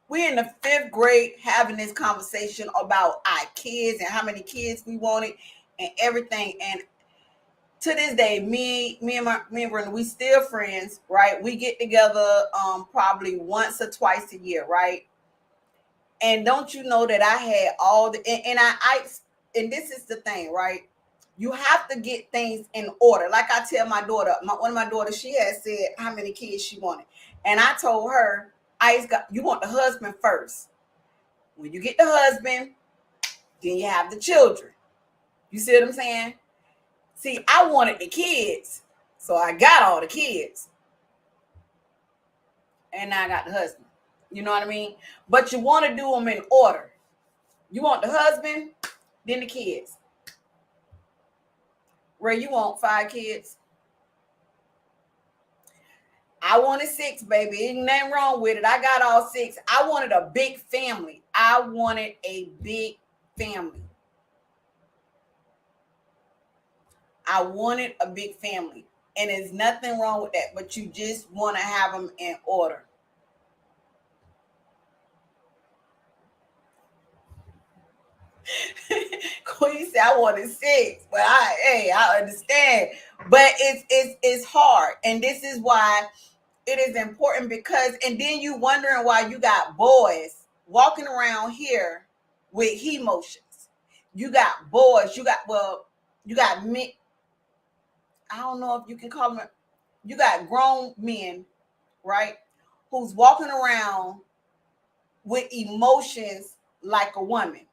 We're in the fifth grade having this conversation about our kids and how many kids we wanted and everything. And to this day, me and Brenda, we still friends, right? We get together probably once or twice a year, right? And don't you know that I had all the and and this is the thing, right? You have to get things in order. Like I tell my daughter, one of my daughters, she had said how many kids she wanted, and I told her, you want the husband first. When you get the husband, then you have the children. You see what I'm saying? See, I wanted the kids, so I got all the kids, and now I got the husband. You know what I mean? But you want to do them in order. You want the husband, then the kids. Ray, you want 5 kids? I wanted 6, baby. Ain't nothing wrong with it. I got all 6. I wanted a big family. I wanted a big family. I wanted a big family. And there's nothing wrong with that, but you just want to have them in order. Queen said I wanted 6, but I understand. But it's hard. And this is why it is important, because and then you wondering why you got boys walking around here with emotions. You got boys, you got men. I don't know if you can call them, you got grown men, right? Who's walking around with emotions like a woman,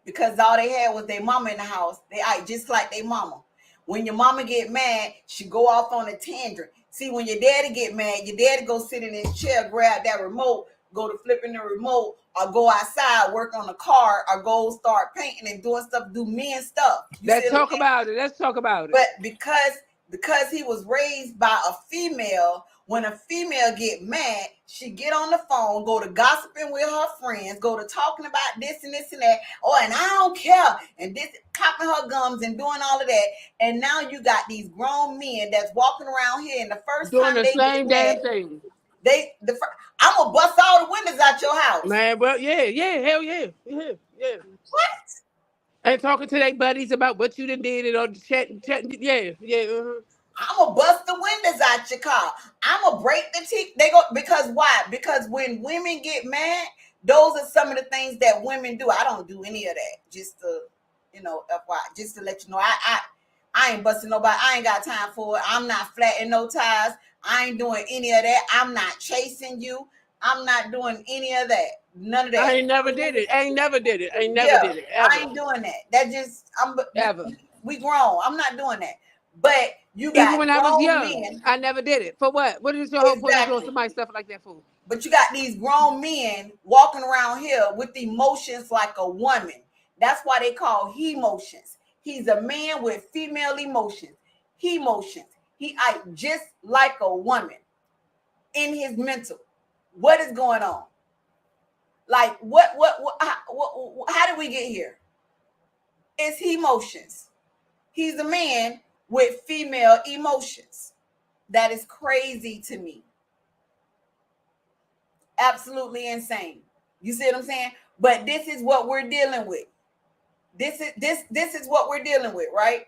because all they had was their mama in the house. They act just like their mama. When your mama get mad, she go off on a tangent. See, when your daddy get mad, your daddy go sit in his chair, grab that remote, go to flipping the remote, or go outside, work on the car, or go start painting and doing stuff, do men stuff. You see Let's what I'm talk saying? about it. Let's talk about it. But because he was raised by a female, when a female get mad, she get on the phone, go to gossiping with her friends, go to talking about this and this and that. Oh, and I don't care, and this, popping her gums and doing all of that. And now you got these grown men that's walking around here, and the first Doing time the they get same mad, damn thing. I'm gonna bust all the windows out your house. Man, well, yeah, yeah, hell yeah. Yeah, yeah. What? And talking to their buddies about what you done did it or chat. Yeah, yeah. I'm gonna bust the windows out your car. I'm gonna break the teeth. They go because why? Because when women get mad, those are some of the things that women do. I don't do any of that. Just to, FY, just to let you know, I ain't busting nobody. I ain't got time for it. I'm not flattening no tires. I ain't doing any of that. I'm not chasing you. I'm not doing any of that. None of I that. ain't never did it. I ain't never did it. I ain't never Yeah, did it I ever, ain't doing that. That just ever. we grown. I'm not doing that. But you Even got when I was grown young, men. I never did it. For what? What is your whole point of doing Exactly. somebody stuff like that for? But you got these grown men walking around here with emotions like a woman. That's why they call he emotions. He's a man with female emotions. He emotions. He act just like a woman in his mental. What is going on? Like how did we get here? It's he emotions. He's a man with female emotions. That is crazy to me. Absolutely insane. You see what I'm saying? But this is what we're dealing with. This is what we're dealing with, right?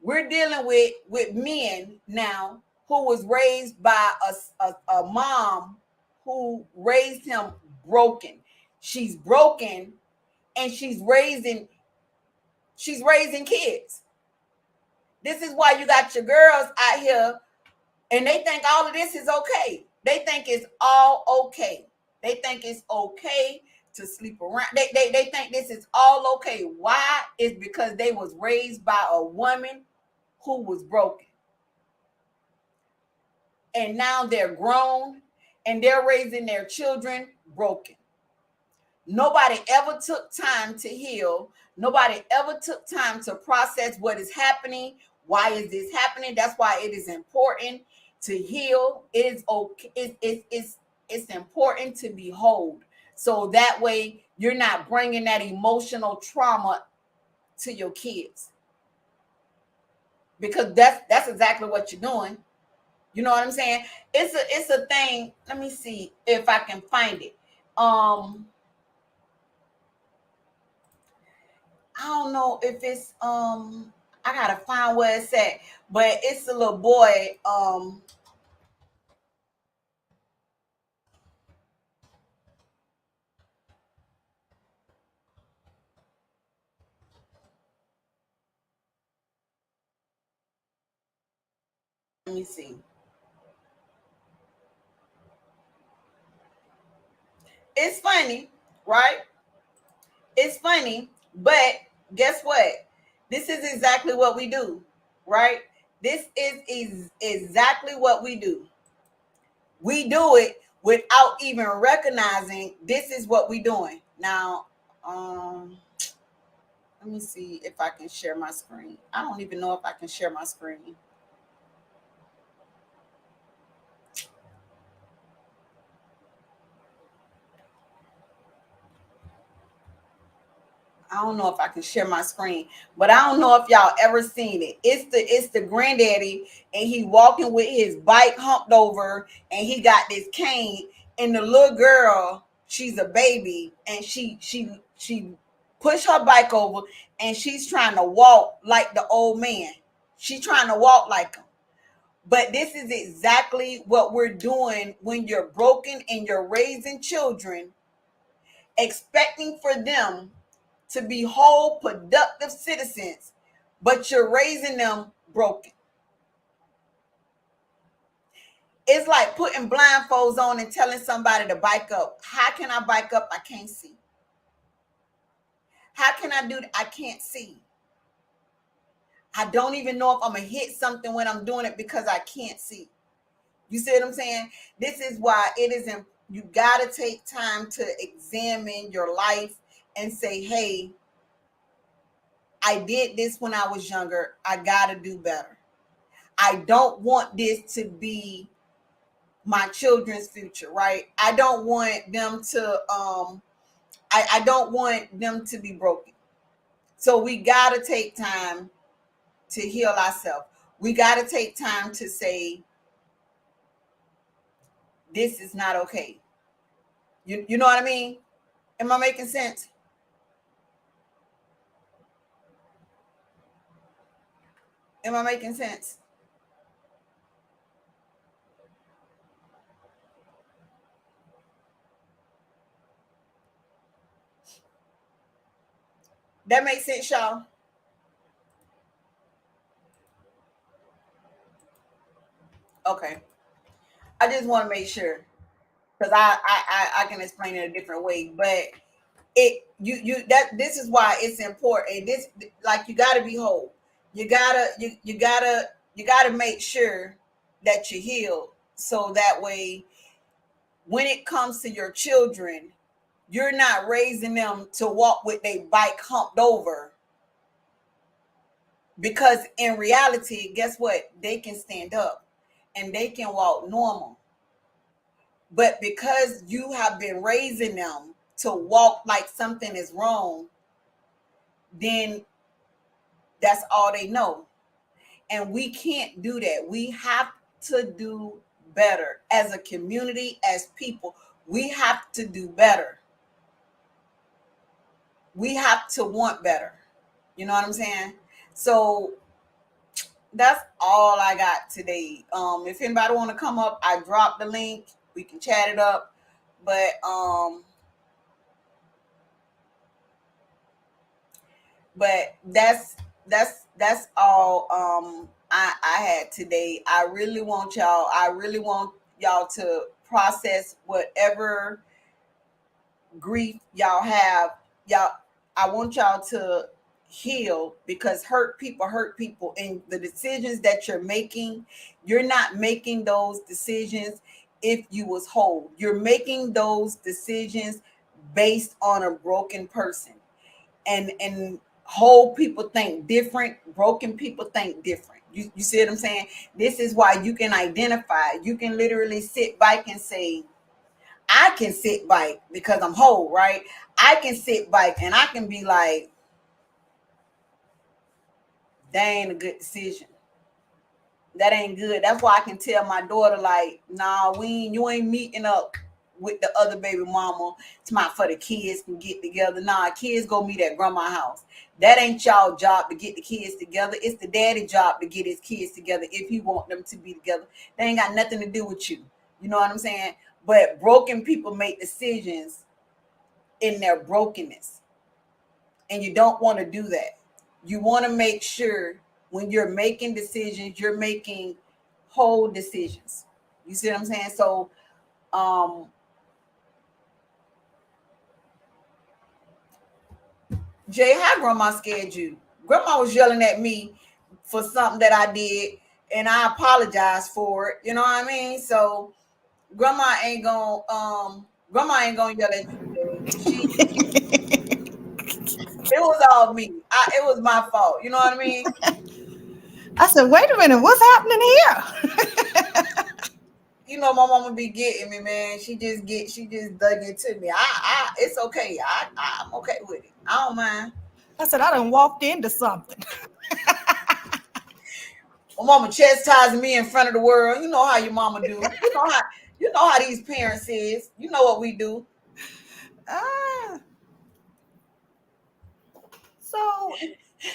We're dealing with men now who was raised by a mom who raised him broken. She's broken and she's raising kids. This is why you got your girls out here and they think all of this is okay. They think it's all okay. They think it's okay to sleep around. They think this is all okay. Why? It's because they was raised by a woman who was broken. And now they're grown and they're raising their children broken. Nobody ever took time to heal. Nobody ever took time to process what is happening. Why is this happening? That's why it is important to heal. It is okay. It's important to be whole. So that way you're not bringing that emotional trauma to your kids. Because that's exactly what you're doing. You know what I'm saying? It's a thing. Let me see if I can find it. I don't know if it's I gotta find where it's at, but it's a little boy. Let me see. It's funny, right? It's funny, but guess what? This is exactly what we do, right? This is exactly what we do. We do it without even recognizing this is what we doing. Now, let me see if I can share my screen. I don't even know if I can share my screen. I don't know if I can share my screen, but I don't know if y'all ever seen it. It's the granddaddy, and he walking with his bike humped over, and he got this cane, and the little girl, she's a baby, and she pushed her bike over, and she's trying to walk like the old man. She's trying to walk like him. But this is exactly what we're doing when you're broken and you're raising children, expecting for them to be whole, productive citizens, but you're raising them broken. It's like putting blindfolds on and telling somebody to bike up. How can I bike up? I can't see. How can I do that? I can't see. I don't even know if I'm going to hit something when I'm doing it because I can't see. You see what I'm saying? This is why it isn't, you got to take time to examine your life and say, hey, I did this when I was younger. I got to do better. I don't want this to be my children's future, right? I don't want them to I don't want them to be broken. So we gotta take time to heal ourselves. We gotta take time to say this is not okay. You know what I mean? Am I making sense? Am I making sense? That makes sense, y'all. Okay. I just want to make sure because I can explain it a different way, but you that this is why it's important. This like you got to be whole. You gotta make sure that you heal so that way when it comes to your children, you're not raising them to walk with their bike humped over because in reality, guess what? They can stand up and they can walk normal. But because you have been raising them to walk like something is wrong, then that's all they know. And we can't do that. We have to do better as a community, as people. We have to do better. We have to want better. You know what I'm saying? So that's all I got today. If anybody want to come up, I dropped the link. We can chat it up. But that's all I had today. I really want y'all to process whatever grief y'all have. Y'all I want y'all to heal because hurt people and the decisions that you're not making those decisions if you was whole. You're making those decisions based on a broken person and whole people think different, broken people think different. You see what I'm saying? This is why you can identify, you can literally sit back and say, I can sit back because I'm whole, right? I can sit back and I can be like, that ain't a good decision. That ain't good. That's why I can tell my daughter, like, nah, you ain't meeting up with the other baby mama. It's not for the kids can get together. Nah, kids go meet at grandma's house. That ain't y'all job to get the kids together. It's the daddy job to get his kids together if he want them to be together. They ain't got nothing to do with you. You know what I'm saying? But broken people make decisions in their brokenness. And you don't want to do that. You want to make sure when you're making decisions, you're making whole decisions. You see what I'm saying? So, um, Jay, how grandma scared you? Grandma was yelling at me for something that I did, and I apologized for it. You know what I mean? So, grandma ain't gonna yell at you, Jay. It was all me. It was my fault. You know what I mean? I said, wait a minute, what's happening here? You know my mama be getting me, man. She just dug into me. It's okay. I'm okay with it. I don't mind. I said, I done walked into something. My mama chastising me in front of the world. You know how your mama do. You know how these parents is. You know what we do. Ah, so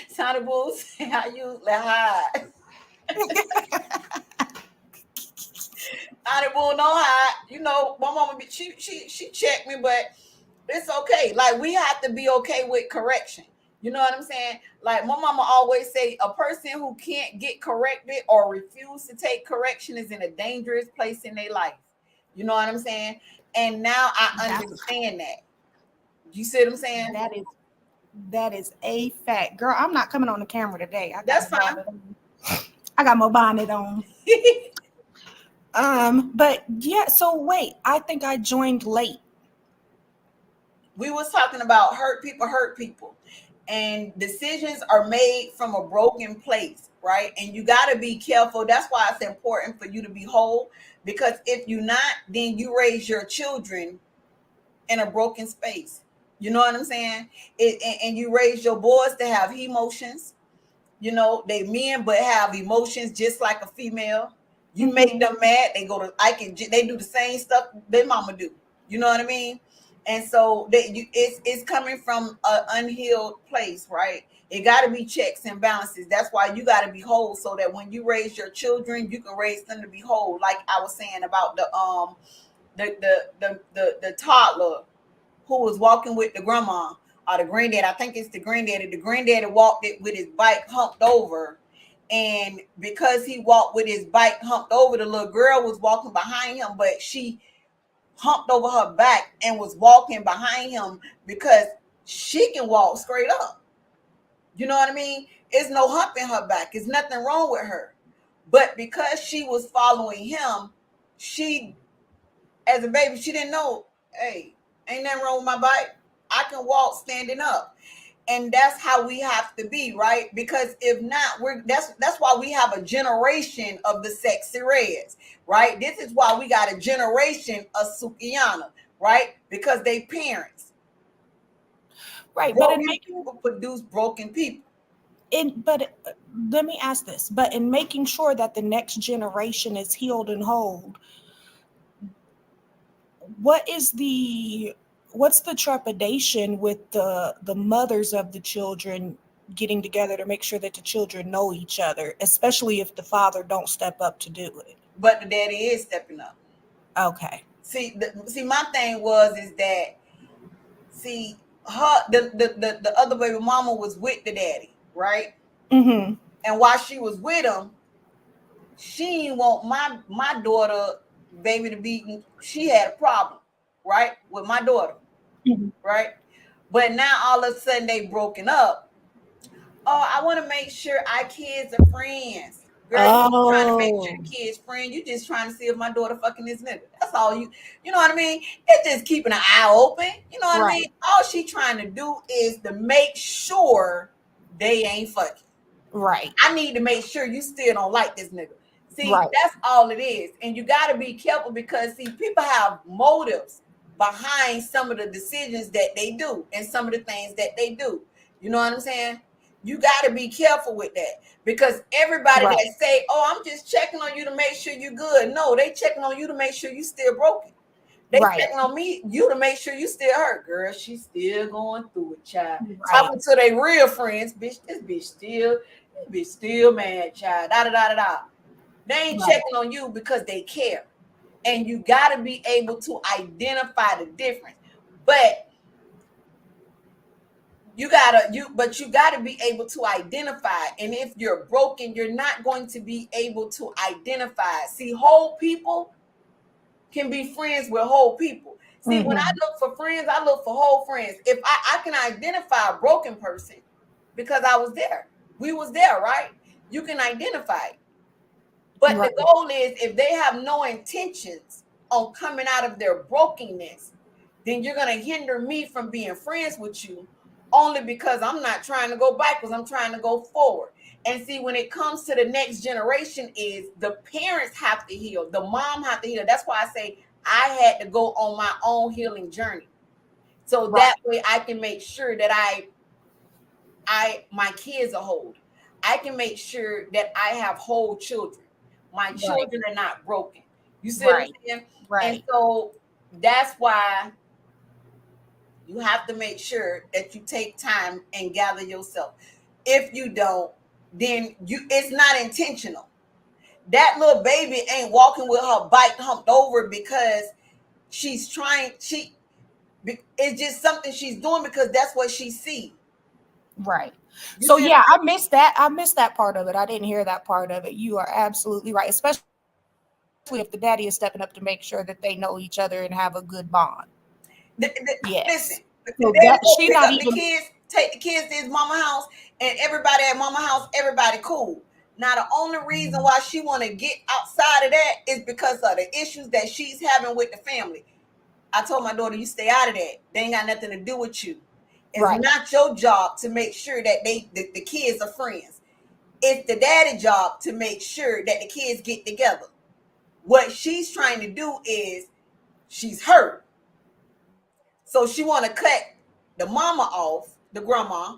Sonny Bulls, how you like hide. Sonny Bull know how. You know, my mama be she checked me, but it's okay. Like we have to be okay with correction. You know what I'm saying? Like my mama always say, a person who can't get corrected or refuse to take correction is in a dangerous place in their life. You know what I'm saying? And now I that's understand that. You see what I'm saying? that is that is a fact. Girl, I'm not coming on the camera today. I got That's my fine. bonnet on. I got my bonnet on. But yeah, so wait, I think I joined late. We was talking about hurt people. And decisions are made from a broken place, right? And you got to be careful. That's why it's important for you to be whole because if you're not, then you raise your children in a broken space. You know what I'm saying? And you raise your boys to have emotions. You know, they men but have emotions just like a female. You make Hmm. them mad, they go to they do the same stuff their mama do. You know what I mean? And so it's coming from an unhealed place, right? It got to be checks and balances. That's why you got to be whole, so that when you raise your children, you can raise them to be whole. Like I was saying about the toddler who was walking with the grandma or the granddad. I think it's the granddaddy. The granddaddy walked it with his bike humped over. And because he walked with his bike humped over, the little girl was walking behind him, but she humped over her back and was walking behind him because she can walk straight up. You know what I mean? It's no hump in her back. There's nothing wrong with her. But because she was following him, she, as a baby, she didn't know, hey, ain't nothing wrong with my bike. I can walk standing up. And that's how we have to be, right? Because if not, that's why we have a generation of the sexy reds, right? This is why we got a generation of Sukiyana, right? Because they parents. Right, but Broken people produce broken people. let me ask this. But in making sure that the next generation is healed and whole, what's the trepidation with the mothers of the children getting together to make sure that the children know each other, especially if the father don't step up to do it? But the daddy is stepping up. Okay. See, my thing is that, see, her the other baby mama was with the daddy, right? Mm-hmm. And while she was with him, she didn't want my daughter baby to be. She had a problem, right, with my daughter, Mm-hmm. right? But now all of a sudden they broken up. Oh, I want to make sure our kids are friends. Girl, you ain't trying to make sure Oh, the kids friends. You just trying to see if my daughter fucking this nigga. That's all you know what I mean? It's just keeping an eye open. You know what I mean? right, All she trying to do is to make sure they ain't fucking. right, I need to make sure you still don't like this nigga. See, right, that's all it is. And you got to be careful because, see, people have motives behind some of the decisions that they do and some of the things that they do. You know what I'm saying? You got to be careful with that because everybody right, that say, "Oh, I'm just checking on you to make sure you're good," no, they checking on you to make sure you still broken. They right, checking on you to make sure you still hurt. Girl, she's still going through it, child. right, Talking to their real friends, bitch. This bitch still mad, child. Da da da da da. They ain't right, checking on you because they care, and you got to be able to identify the difference. But you gotta be able to identify. And if you're broken, you're not going to be able to identify. See, whole people can be friends with whole people. See, when I mm-hmm. look for friends, I look for whole friends. If I can identify a broken person because I was there, we was there, right? You can identify it. But the Right, goal is if they have no intentions on coming out of their brokenness, then you're going to hinder me from being friends with you only because I'm not trying to go backwards. I'm trying to go forward. And see, when it comes to the next generation is the parents have to heal. The mom have to heal. That's why I say I had to go on my own healing journey. So right, that way I can make sure that my kids are whole. I can make sure that I have whole children. My right, children are not broken. You see what I'm right, saying? And right, so that's why you have to make sure that you take time and gather yourself. If you don't, then it's not intentional. That little baby ain't walking with her bike humped over because she's trying. It's just something she's doing because that's what she sees. right. You So see what yeah, I'm I missed that. I missed that part of it. I didn't hear that part of it. You are absolutely right, especially if the daddy is stepping up to make sure that they know each other and have a good bond. Listen, Yes. the So daddy that go she pick not up the even kids, take the kids to his mama house, and everybody at mama house, everybody cool. Now the only reason why she want to get outside of that is because of the issues that she's having with the family. I told my daughter, you stay out of that. They ain't got nothing to do with you. It's right, not your job to make sure that the kids are friends. It's the daddy job to make sure that the kids get together. What she's trying to do is she's hurt. So she want to cut the mama off, the grandma.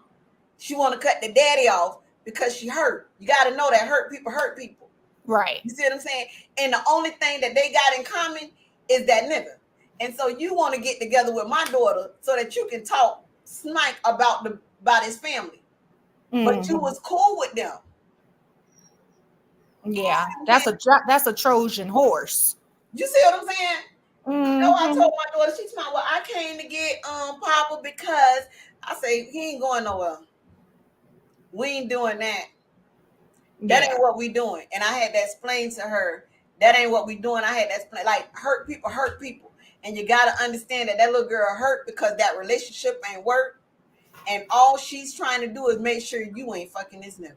She want to cut the daddy off because she hurt. You got to know that hurt people hurt people. right, You see what I'm saying? And the only thing that they got in common is that nigga. And so you want to get together with my daughter so that you can talk smack about his family. But you Mm-hmm. was cool with them. Yeah, And then, that's a Trojan horse. you see what I'm saying? So I Mm-hmm. told my daughter, she's like, well, I came to get Papa because I say he ain't going nowhere. We ain't doing that. That Yeah. ain't what we doing. And I had to explain to her, that ain't what we doing. I had to explain, like, hurt people. And you got to understand that that little girl hurt because that relationship ain't work. And all she's trying to do is make sure you ain't fucking this nigga.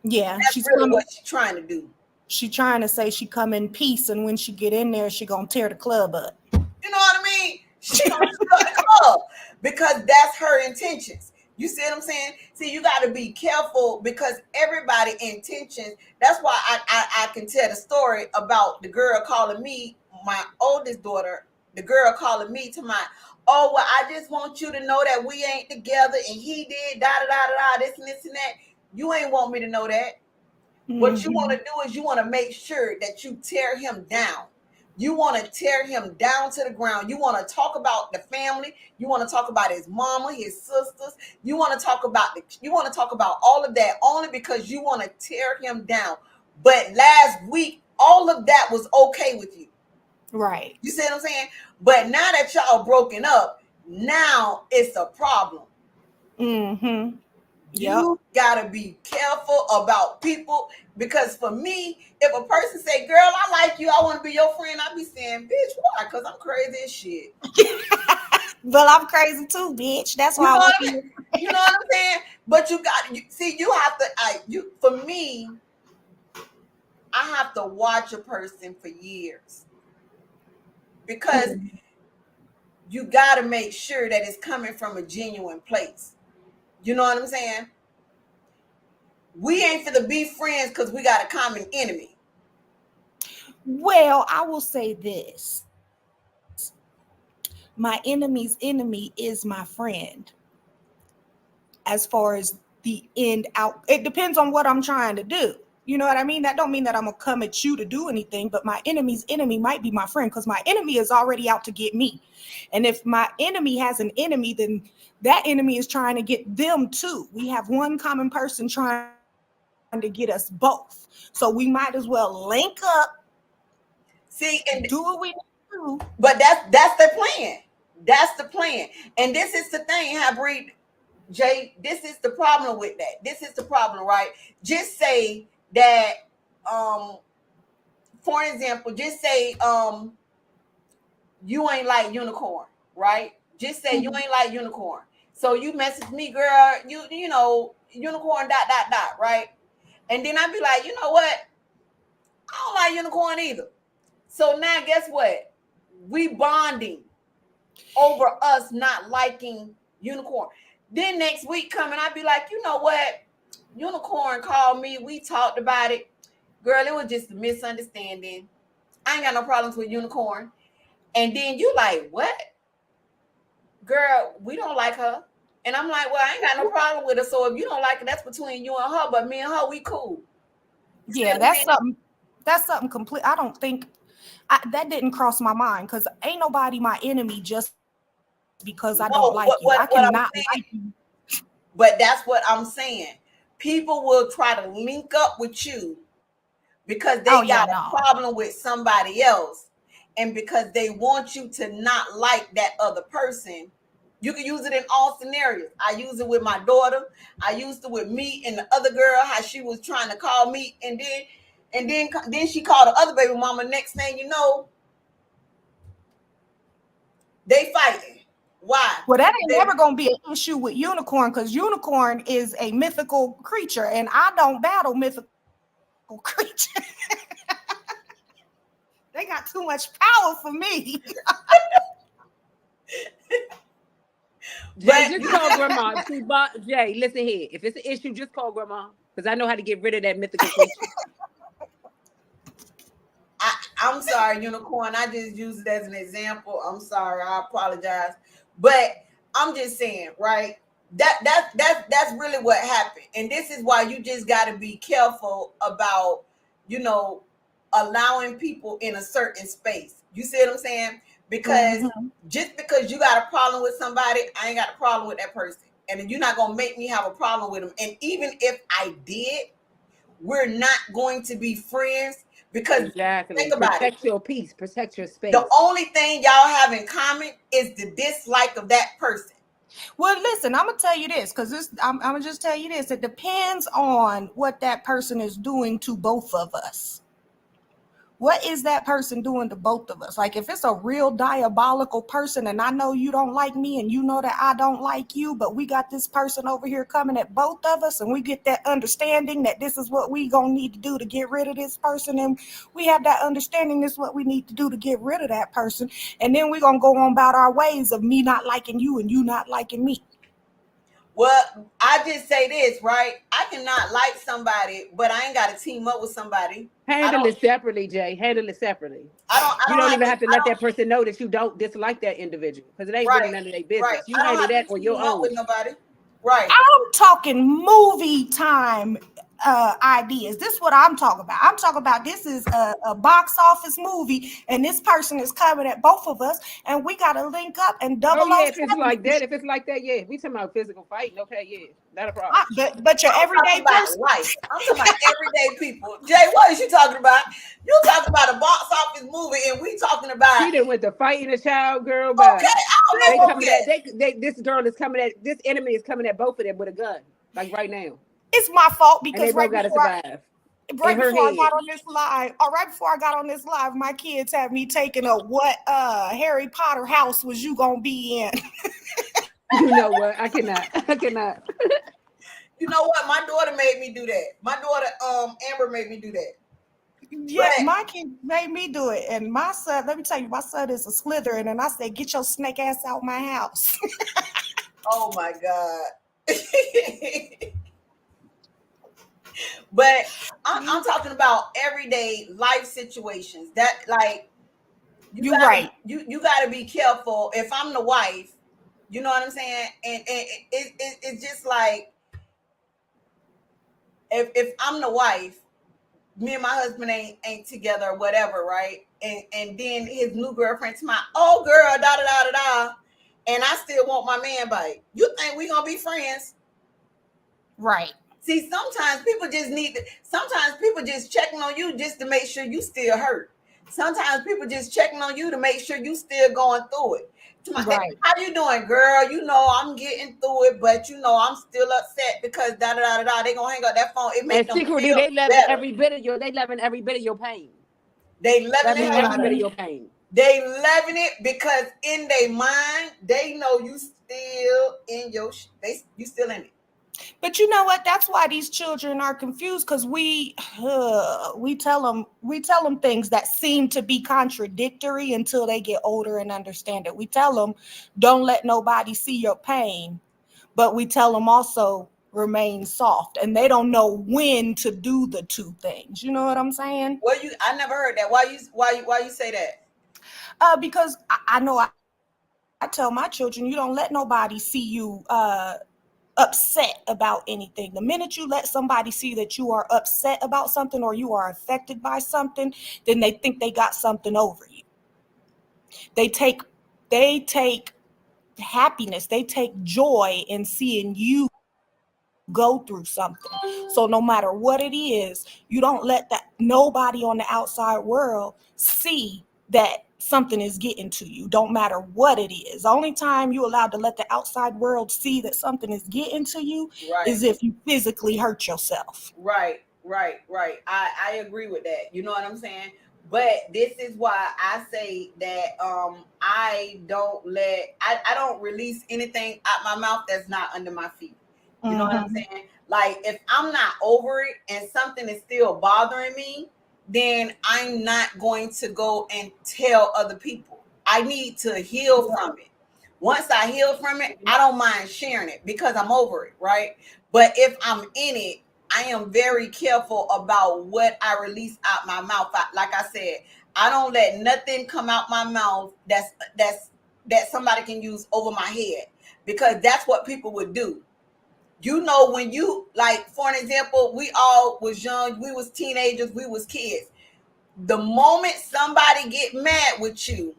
Yeah, That's she's really coming. what she's trying to do. She trying to say she come in peace, and when she get in there, she gonna tear the club up. You know what I mean? She gonna shut the club because that's her intentions. You see what I'm saying? See, you got to be careful because everybody intentions. That's why I can tell the story about the girl calling me, my oldest daughter, the girl calling me to my, oh, well, I just want you to know that we ain't together and he did da da da da da this and this and that. You ain't want me to know that. What you want Mm-hmm. to do is you want to make sure that you tear him down. You want to tear him down to the ground. You want to talk about the family. You want to talk about his mama, his sisters. You want to talk about all of that only because you want to tear him down. But last week, all of that was okay with you. Right. You see what I'm saying? But now that y'all broken up, now it's a problem. Mm-hmm. Yep. You gotta be careful about people because for me, if a person say, "Girl, I like you, I want to be your friend," I be saying, "Bitch, why? Because I'm crazy as shit." Well, I'm crazy too, bitch. That's You why know I what want I mean? you. You know what I'm saying? But see, you have to. For me, I have to watch a person for years because Mm. you got to make sure that it's coming from a genuine place. You know what I'm saying? We ain't finna be friends because we got a common enemy. Well, I will say this: my enemy's enemy is my friend. As far as the end out, it depends on what I'm trying to do. You know what I mean? That don't mean that I'm gonna come at you to do anything, but my enemy's enemy might be my friend because my enemy is already out to get me. And if my enemy has an enemy, then that enemy is trying to get them too. We have one common person trying to get us both. So we might as well link up, do See, what we and need to do. but that's the plan. That's the plan. And this is the thing, Habreed Jay. This is the problem with that. This is the problem, right? Just say that, um, for example, just say you ain't like unicorn, right? Just say you Mhm. ain't like unicorn. So you message me, girl, you know, unicorn dot dot dot, right? And then I'd be like, you know what? I don't like unicorn either. So now guess what? We bonding over us not liking unicorn. Then next week coming, I'd be like, you know what? Unicorn called me. We talked about it. Girl, it was just a misunderstanding. I ain't got no problems with unicorn. And then you like, what? Girl, we don't like her. And I'm like, well, I ain't got no problem with her. So if you don't like her, that's between you and her. But me and her, we cool. You see Yeah, what I'm saying? that's something complete. I don't think that didn't cross my mind because ain't nobody my enemy just because I don't like you. I No, cannot like what I'm you. saying, but that's what I'm saying. People will try to link up with you because Oh they yeah, got no. a problem with somebody else and because they want you to not like that other person. You can use it in all scenarios. I use it with my daughter. I used it with me and the other girl, how she was trying to call me, and then she called the other baby mama. Next thing you know, they fighting. Why? Well, that Because ain't they never gonna be an issue with unicorn because unicorn is a mythical creature, and I don't battle mythical creatures. They got too much power for me. Jay, but just call grandma. See, Jay, listen here. If it's an issue, just call grandma because I know how to get rid of that mythical creature. I'm sorry, unicorn. I just use it as an example. I'm sorry. I apologize. But I'm just saying, right? That's really what happened. And this is why you just gotta be careful about, you know, allowing people in a certain space. You see what I'm saying? because Mm-hmm. just because you got a problem with somebody, I ain't got a problem with that person. And you're not going to make me have a problem with them. And even if I did, we're not going to be friends because Exactly. think about it. Protect your peace. Protect your The space. only thing y'all have in common is the dislike of that person. Well, listen, I'm gonna tell you this because I'm gonna just tell you this. It depends on what that person is doing to both of us. What is that person doing to both of us? Like, if it's a real diabolical person and I know you don't like me and you know that I don't like you, but we got this person over here coming at both of us and we get that understanding that this is what we gonna need to do to get rid of this person, and we have that understanding this is what we need to do to get rid of that person, and then we're gonna go on about our ways of me not liking you and you not liking me. Well, I just say this, right? I cannot like somebody, but I ain't got to team up with somebody. I Handle don't. it separately, Jay. Handle it separately. I don't. I You don't don't have even to. have to I let don't. that person know that you don't dislike that individual because it ain't really Right. none of their Right. business. You I don't handle have that to on your team up own. with nobody. Right. I'm talking movie time ideas. This is what I'm talking about. I'm talking about this is a box office movie, and this person is coming at both of us, and we got to link up and Oh double yeah, O if it's seven. like that, if it's like that, yeah. We talking about physical fighting, okay, yeah. Not a problem. But your I'm talking everyday about person. life. I'm talking about everyday people. Jay, what is you talking about? You talking about a box office movie, and we talking about She done went to fighting a child girl, okay. but I don't they know coming yet. at they this girl is coming at this enemy is coming at both of them with a gun, like right now. It's my fault And they because both gotta survive. In her I head. got on this live, or right before I got on this live, my kids had me taking a what Harry Potter house was you gonna be in? You know what? I cannot. I cannot. You know what? My daughter made me do that. My daughter, Amber, made me do that. Yeah, But my kid made me do it, and my son. Let me tell you, my son is a Slytherin, and I said, "Get your snake ass out my house." oh my god. But I'm talking about everyday life situations. That like you You're gotta right. you gotta be careful. If I'm the wife, you know what I'm saying, and it's just like if I'm the wife, me and my husband ain't together or whatever, right? And then his new girlfriend to my oh girl da da da da da, and I still want my man back. You think we gonna be friends? Right. See, sometimes people just need to, sometimes people just checking on you just to make sure you still hurt. Sometimes people just checking on you to make sure you still going through it. To my, "Hey, Right. how you doing, girl? You know I'm getting through it, but you know I'm still upset because da da da da da. They gonna hang up that phone. It make And them secretly feel they loving better. every bit of your they loving every bit of your pain. They loving Loving it, every bit of honey. Mhm. your pain. They loving it because in their mind they know you still in your you still in it. But you know what? That's why these children are confused because we tell them things that seem to be contradictory until they get older and understand it. We tell them don't let nobody see your pain, but we tell them also remain soft, and they don't know when to do the two things. You know what I'm saying? Well, you I never heard that. Why you say that? Because I know I tell my children you don't let nobody see you upset about anything. The minute you let somebody see that you are upset about something or you are affected by something, then they think they got something over you. They take they take happiness, they take joy in seeing you go through something. So no matter what it is, you don't let that nobody on the outside world see that something is getting to you. Don't matter what it is. The only time you allowed to let the outside world see that something is getting to you Right. is if you physically hurt yourself. Right. I agree with that. You know what I'm saying? But this is why I say that I don't release anything out my mouth that's not under my feet. You know what I'm Mm-hmm. saying? Like if I'm not over it and something is still bothering me, then I'm not going to go and tell other people. I need to heal from it. Once I heal from it, I don't mind sharing it because I'm over it, right? But if I'm in it, I am very careful about what I release out my mouth. Like I said, I don't let nothing come out my mouth that somebody can use over my head because that's what people would do. You know, when you like, for an example, we all was young, we was teenagers, we was kids. The moment somebody get mad with you,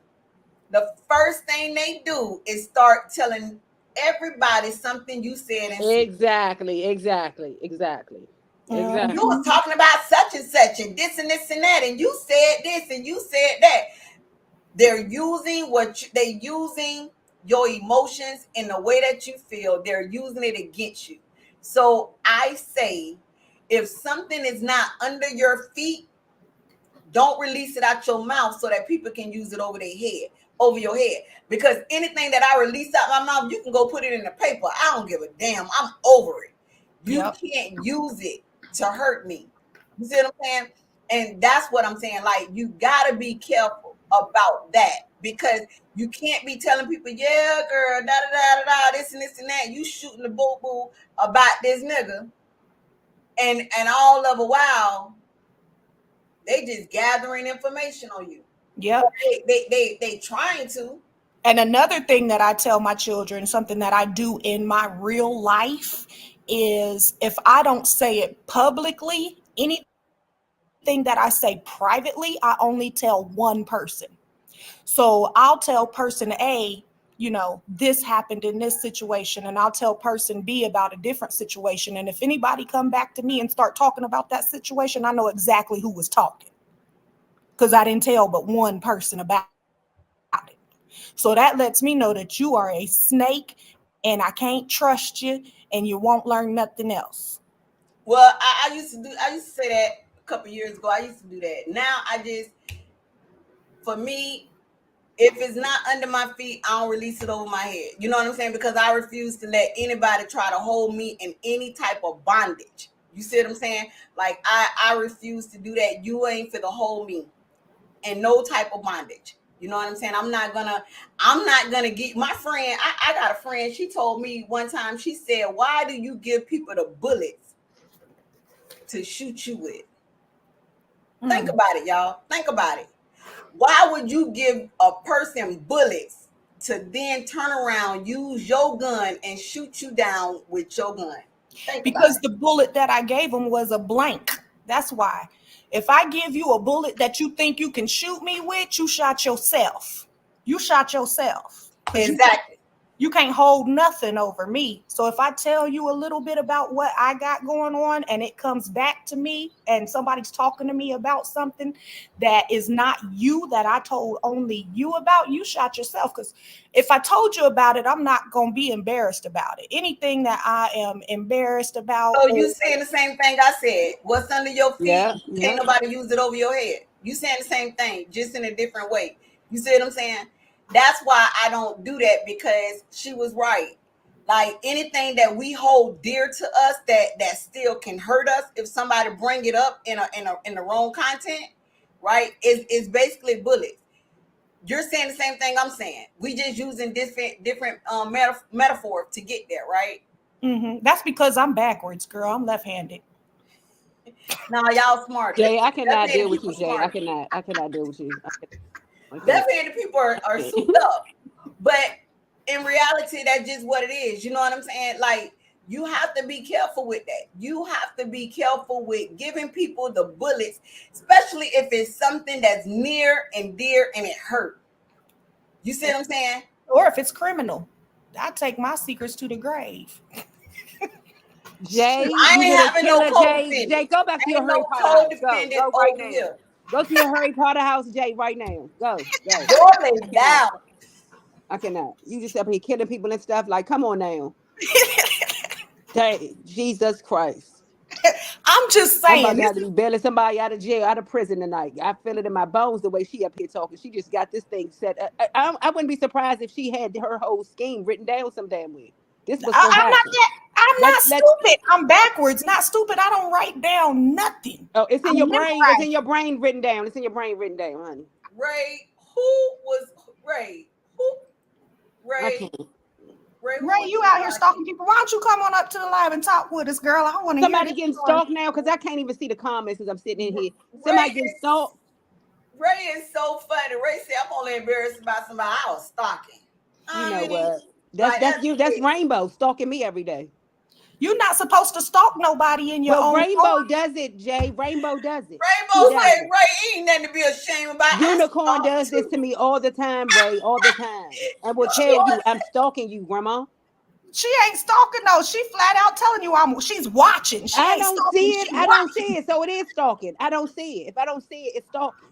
the first thing they do is start telling everybody something you said and see. Exactly, exactly, exactly, You exactly. was Mhm. talking about such and this and that, and you said this and you said that. They're using they using your emotions in the way that you feel. They're using it against you. So I say, if something is not under your feet, don't release it out your mouth so that people can use it over their head, over your head. Because anything that I release out my mouth, you can go put it in the paper. I don't give a damn. I'm over it. You Yep. can't use it to hurt me. You see what I'm saying? And that's what I'm saying. Like, you gotta be careful about that, because you can't be telling people, yeah, girl, da da da da da, this and that. You shooting the boo boo about this nigga, and all of a while they just gathering information on you. Or Yep. they trying to. And another thing that I tell my children, something that I do in my real life, is if I don't say it publicly, anything that I say privately, I only tell one person. So I'll tell person A, this happened in this situation, and I'll tell person B about a different situation. And if anybody come back to me and start talking about that situation, I know exactly who was talking because I didn't tell but one person about it. So that lets me know that you are a snake and I can't trust you and you won't learn nothing else. Well, I used to say that a couple years ago. I used to do that. Now I just, for me, if it's not under my feet, I don't release it over my head. You know what I'm saying? Because I refuse to let anybody try to hold me in any type of bondage. You see what I'm saying? Like, I refuse to do that. You ain't for the hold me in no type of bondage. You know what I'm saying? I'm not gonna get my friend. I got a friend. She told me one time. She said, "Why do you give people the bullets to shoot you with?" Think Mm. about it, y'all. Think about it. Why would you give a person bullets to then turn around, use your gun, and shoot you down with your gun? Think about Because it. the bullet that I gave him was a blank. That's why. If I give you a bullet that you think you can shoot me with, you shot yourself. You shot yourself because Exactly. you can't hold nothing over me. So if I tell you a little bit about what I got going on and it comes back to me and somebody's talking to me about something that is not you, that I told only you about, you shot yourself. Because if I told you about it, I'm not going to be embarrassed about it. Anything that I am embarrassed about, So or you saying the same thing I said. What's under your feet? Yeah, Can't yeah. nobody use it over your head. You saying the same thing, just in a different way. You see what I'm saying? That's why I don't do that, because she was right. Like, anything that we hold dear to us that still can hurt us if somebody bring it up in the wrong content, right? Is basically bullets. You're saying the same thing I'm saying. We just using different metaphor to get there, right? that's because I'm backwards, girl. I'm left-handed. Now y'all smarter. Jay, I cannot Left-handed deal with people you, Jay. I smarter. cannot. I cannot deal with you. I can't. Left-handed people I are can't. souped up, but in reality, that's just what it is. You know what I'm saying? Like, you have to be careful with that. You have to be careful with giving people the bullets, especially if it's something that's near and dear and it hurt. You see what I'm saying? Or if it's criminal, I take my secrets to the grave. Jay, Shoot. I you ain't did a having no killer, Jay. Jay, co-defendants. go back to your Ain't Harry no Potter house. Go, co-defendant go right over now. here. Go to your Harry Potter house, Jay, right now. Go, go. Boy, lay I cannot. down. I cannot. You just up here killing people and stuff. Like, come on now. Jay, Jesus Christ. I'm just I'm about saying to this have to be is bailing somebody out of jail, out of prison tonight. I feel it in my bones the way she up here talking. She just got this thing set. I wouldn't be surprised if she had her whole scheme written down some damn way. This was gonna I'm not happen. that I'm not Let stupid. I'm backwards, not stupid. I don't write down nothing. Oh, it's I in your brain. It's in memorize. your brain written down. It's in your brain written down, honey. Ray, who was Ray? Who I Ray? can't. Ray, who Ray, was you you out here talking? stalking people. Why don't you come on up to the live and talk with us, girl? I want to hear Somebody this getting story. stalked now because I can't even see the comments as I'm sitting in here. Ray Somebody getting is stalked. Ray is so funny. Ray said, "I'm only embarrassed about somebody I was stalking." You I know mean, what? That's like, that's that's you. That's crazy. Rainbow stalking me every day. You're not supposed to stalk nobody in your Well, own Rainbow home. does it, Jay. Rainbow does it. She Rainbow does said, it. Ray, ain't nothing to be ashamed about. I Unicorn stalk does this to too. me all the time, Ray, all the time. And will tell Unicorn you, I'm stalking you, Grandma. She ain't stalking no. She flat out telling you she's watching. She I ain't don't stalking, see it. she I don't see watching. it. So it is stalking. I don't see it. If I don't see it, it's stalking.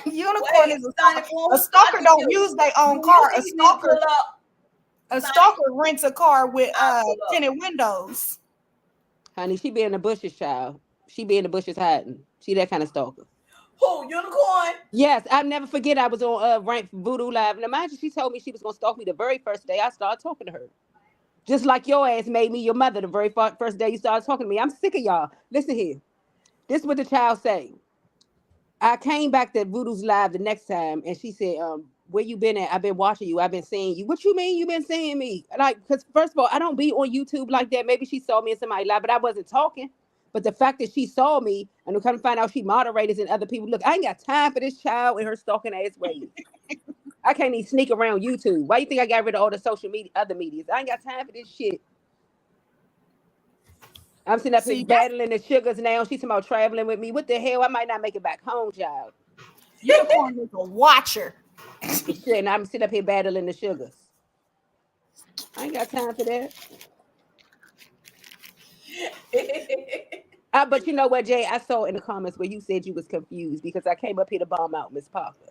Unicorn Wait, is a Sonny stalker. A Boom, stalker don't use their own do you car. think you need to pull up, A Sonny? stalker rents a car with I'll pull up. tinted windows. Honey, she be in the bushes, child. She be in the bushes hiding. She that kind of stalker. Who, Unicorn? Yes, I'll never forget I was on Rank Voodoo Live. Now, mind you, she told me she was going to stalk me the very first day I started talking to her. Just like your ass made me your mother the very first day you started talking to me. I'm sick of y'all. Listen here. This is what the child say. I came back to Voodoo's Live the next time, and she said, where you been at? I've been watching you. I've been seeing you. What you mean you been seeing me? Like, because first of all, I don't be on YouTube like that. Maybe she saw me in somebody's live, but I wasn't talking. But the fact that she saw me and to come to find out she moderators and other people, look, I ain't got time for this child and her stalking ass ways. I can't even sneak around YouTube. Why you think I got rid of all the social media, other medias? I ain't got time for this shit. I'm sitting up here See, that's battling the sugars now. She's talking about traveling with me. What the hell? I might not make it back home, child. Unicorn is a watcher. And shit, and I'm sitting up here battling the sugars. I ain't got time for that. But you know what, Jay? I saw in the comments where you said you was confused because I came up here to bomb out Miss Parker.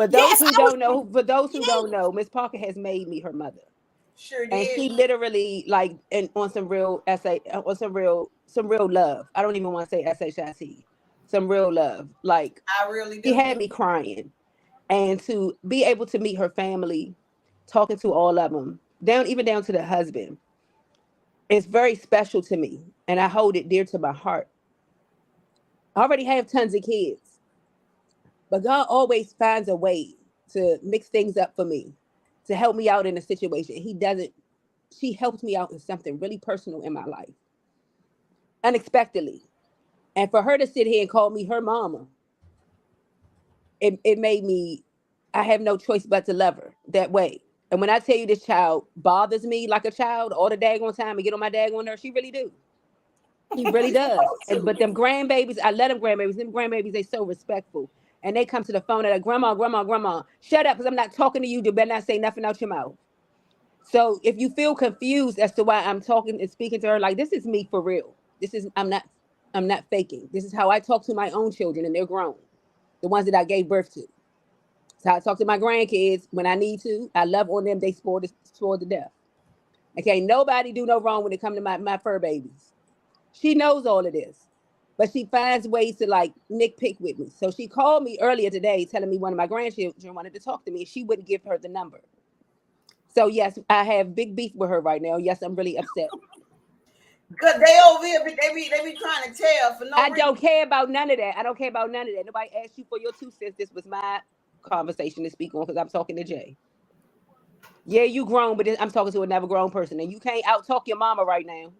Yes, I was. For those who Yes, don't know, Miss Parker has made me her mother, Sure and did. she literally like and on some real essay, on some real love. I don't even want to say shit, some real love. Like I really she do. had me crying, and to be able to meet her family, talking to all of them, down to the husband, it's very special to me, and I hold it dear to my heart. I already have tons of kids, but God always finds a way to mix things up for me, to help me out in a situation. He doesn't. She helped me out in something really personal in my life, unexpectedly. And for her to sit here and call me her mama, it made me, I have no choice but to love her that way. And when I tell you this child bothers me like a child all the daggone time and get on my daggone nerves, she really do. He really does. Supposed And to. but them grandbabies, I let them grandbabies. Them grandbabies, they so respectful. And they come to the phone and like, grandma, grandma, grandma, shut up, because I'm not talking to you. You better not say nothing out your mouth. So if you feel confused as to why I'm talking and speaking to her, like this is me for real. This is I'm not faking. This is how I talk to my own children, and they're grown. The ones that I gave birth to. So I talk to my grandkids when I need to. I love on them. They spoiled to death. Okay, nobody do no wrong when it come to my fur babies. She knows all of this, but she finds ways to like nitpick with me. So she called me earlier today, telling me one of my grandchildren wanted to talk to me. She wouldn't give her the number. So yes, I have big beef with her right now. Yes, I'm really upset. Cause they over here, but they be trying to tell for no I reason. don't care about none of that. I don't care about none of that. Nobody asked you for your 2 cents. This was my conversation to speak on because I'm talking to Jay. Yeah, you grown, but I'm talking to another grown person, and you can't out talk your mama right now.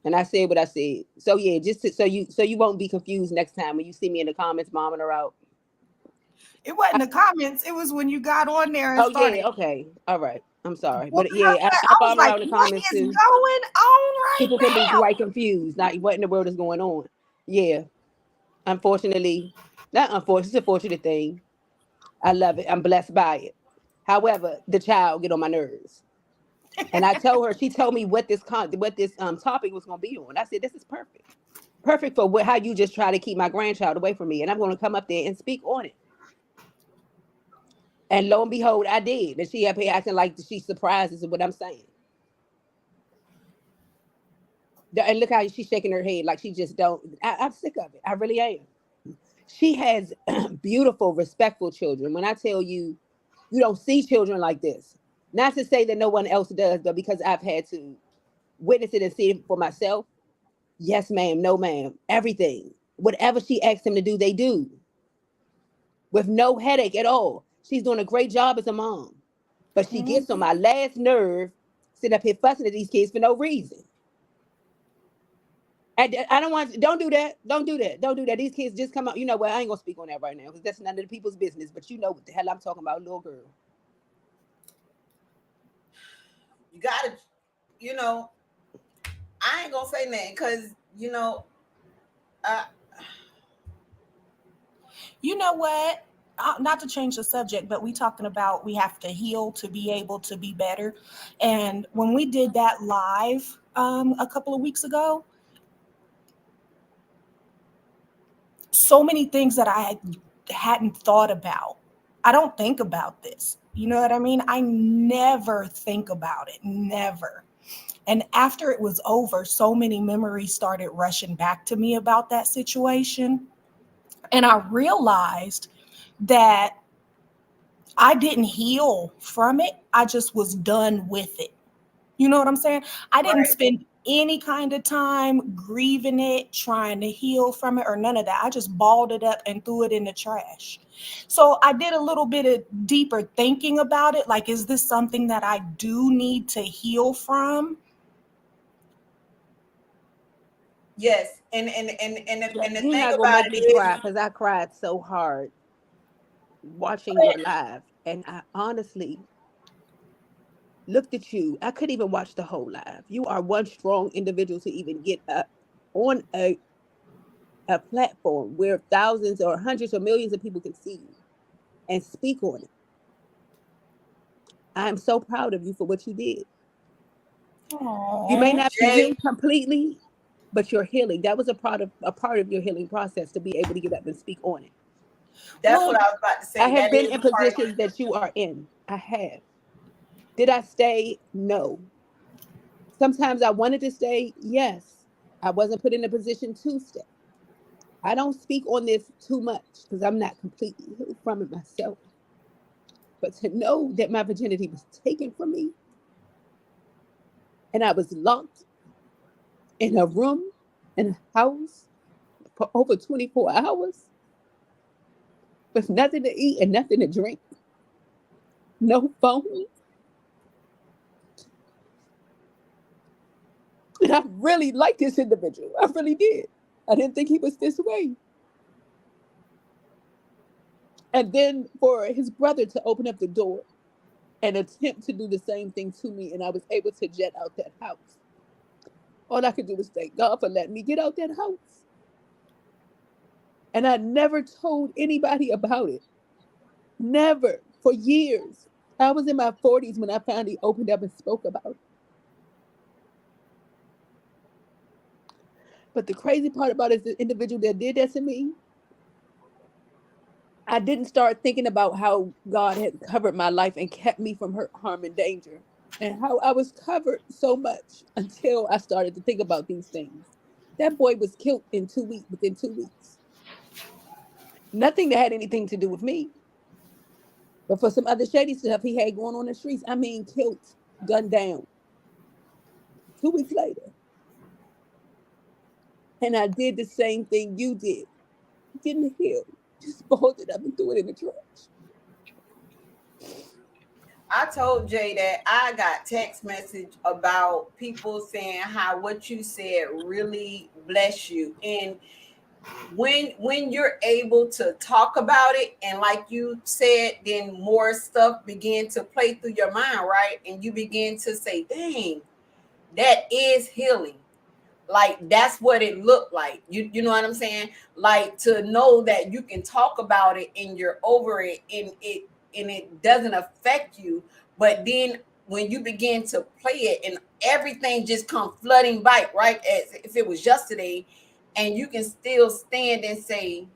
And I said what I said. So yeah, so you won't be confused next time when you see me in the comments momming her out. it wasn't the comments. It was when you got on there and Oh started yeah, okay, all right. I'm sorry, but whooping her yeah, butt. I I was bomb her like, out in the what comments is too. going on right People can be now? quite confused, like what in the world is going on. Yeah, unfortunately, not unfortunately, it's a fortunate thing. I love it. I'm blessed by it. However, the child get on my nerves. And I told her, she told me what this topic was gonna be on. I said, this is perfect. Perfect for how you just try to keep my grandchild away from me. And I'm gonna come up there and speak on it. And lo and behold, I did. And she up here acting like she's surprised at what I'm saying. And look how she's shaking her head like she just don't. I'm sick of it. I really am. She has beautiful, respectful children. When I tell you, you don't see children like this. Not to say that no one else does, but because I've had to witness it and see it for myself. Yes, ma'am. No, ma'am. Everything. Whatever she asks them to do, they do with no headache at all. She's doing a great job as a mom, but she gets on Mhm. my last nerve, sitting up here fussing at these kids for no reason. And I don't want. Don't do that. Don't do that. Don't do that. These kids just come out. You know what? I ain't gonna speak on that right now because that's none of the people's business. But you know what the hell I'm talking about, little girl. You gotta, you know, I ain't gonna say nothing because uh, You know what? Not to change the subject, but we talking about we have to heal to be able to be better. And when we did that live a couple of weeks ago, so many things that hadn't thought about. I don't think about this. You know what I mean? I never think about it. Never. And after it was over, so many memories started rushing back to me about that situation. And I realized that I didn't heal from it. I just was done with it. You know what I'm saying? I didn't right. spend any kind of time grieving it, trying to heal from it, or none of that. I just balled it up and threw it in the trash. So I did a little bit of deeper thinking about it. Like, is this something that I do need to heal from? Yes, and Yeah, and the you're thing not gonna about make it me is, cry because I cried so hard watching your live, and I honestly looked at you. I couldn't even watch the whole live. You are one strong individual to even get up on a platform where thousands or hundreds or millions of people can see you and speak on it. I am so proud of you for what you did. You may Aww. not be Jay, healed completely, but you're healing. That was a part of your healing process to be able to get up and speak on it. that's Well, what I was about to I say. have That been is in a part of positions that you are in. I have. Did I stay? No. Sometimes I wanted to stay. Yes. I wasn't put in a position to stay. I don't speak on this too much because I'm not completely healed from it myself. But to know that my virginity was taken from me and I was locked in a room in a house for over 24 hours with nothing to eat and nothing to drink, no phone. And I really liked this individual. I really did. I didn't think he was this way. And then for his brother to open up the door and attempt to do the same thing to me, and I was able to jet out that house. All I could do was thank God for letting me get out that house. And I never told anybody about it. Never. For years. I was in my 40s when I finally opened up and spoke about it. But the crazy part about it is the individual that did that to me, I didn't start thinking about how God had covered my life and kept me from hurt, harm, and danger, and how I was covered so much until I started to think about these things. That boy was killed in 2 weeks, within 2 weeks. Nothing that had anything to do with me, but for some other shady stuff he had going on in the streets. I mean, killed, gunned down 2 weeks later. And I did the same thing you did. Didn't heal. Just balled it up and threw it in the trash. I told Jay that I got text message about people saying how what you said really bless you. And when you're able to talk about it and like you said, then more stuff begin to play through your mind, right? And you begin to say, dang, that is healing. Like that's what it looked like. You know what I'm saying? Like to know that you can talk about it and you're over it and it doesn't affect you. But then when you begin to play it and everything just come flooding back, right? As if it was yesterday, and you can still stand and say,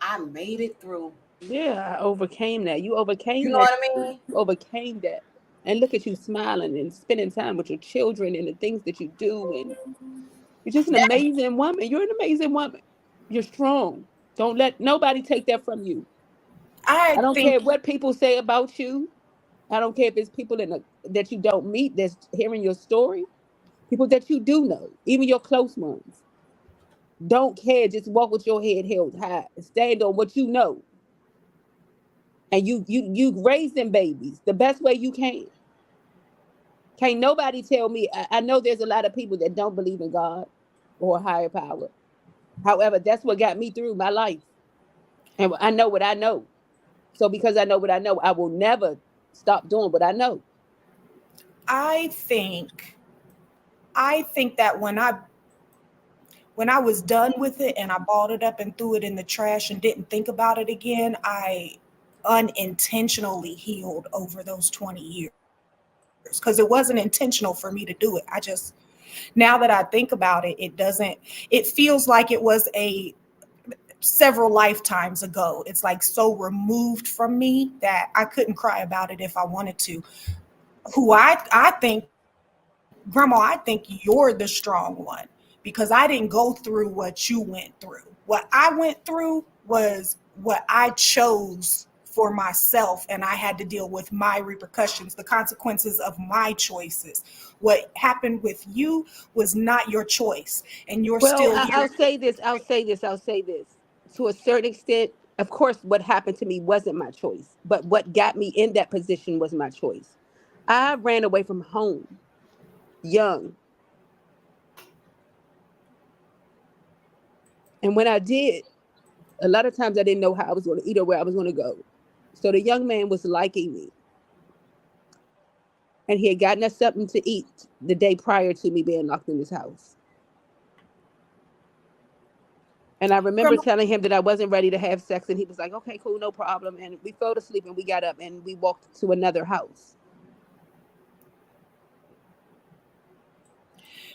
I made it through. Yeah, I overcame that. You You overcame know that. what I You mean? overcame that. And look at you smiling and spending time with your children and the things that you do. And you're just an That amazing woman. You're an amazing woman. You're strong. Don't let nobody take that from you. I I don't think care what people say about you. I don't care if it's people that you don't meet that's hearing your story, people that you do know, even your close ones. Don't care. Just walk with your head held high. Stand on what you know. And you raise them babies the best way you can. Can't nobody tell me. I know there's a lot of people that don't believe in God or a higher power. However, that's what got me through my life. And I know what I know. So because I know what I know, I will never. stop doing what I know. I think that when I was done with it and I balled it up and threw it in the trash and didn't think about it again, I unintentionally healed over those 20 years because it wasn't intentional for me to do it. Now that I think about it, it feels like it was a several lifetimes ago. It's like so removed from me that I couldn't cry about it if I wanted to. I think, Grandma, I think you're the strong one because I didn't go through what you went through. What I went through was what I chose for myself, and I had to deal with my repercussions, the consequences of my choices. What happened with you was not your choice, and you're Well, still I'll here. say this. I'll say this. To a certain extent, of course, what happened to me wasn't my choice, but what got me in that position was my choice. I ran away from home young, and when I did, a lot of times I didn't know how I was going to eat or where I was going to go. So the young man was liking me, and he had gotten us something to eat the day prior to me being locked in his house. And I remember Grandma, telling him that I wasn't ready to have sex, and he was like, "Okay, cool, no problem." And we fell asleep, and we got up, and we walked to another house.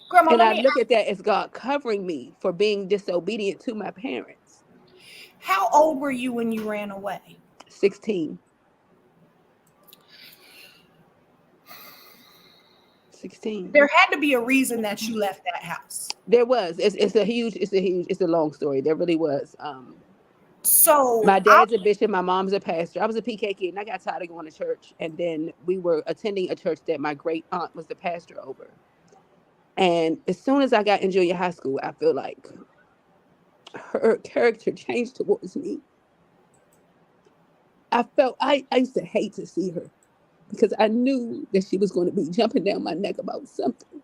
Grandma, And let I me look ask, at that as God covering me for being disobedient to my parents. how old were you when you ran away? 16. 16. There had to be a reason that you left that house. There was. It's a long story. There really was. My So I dad's a bishop, my mom's a pastor. I was a PK kid and I got tired of going to church. And then we were attending a church that my great aunt was the pastor over. And as soon as I got in junior high school, I feel like her character changed towards me. I used to hate to see her because I knew that she was going to be jumping down my neck about something.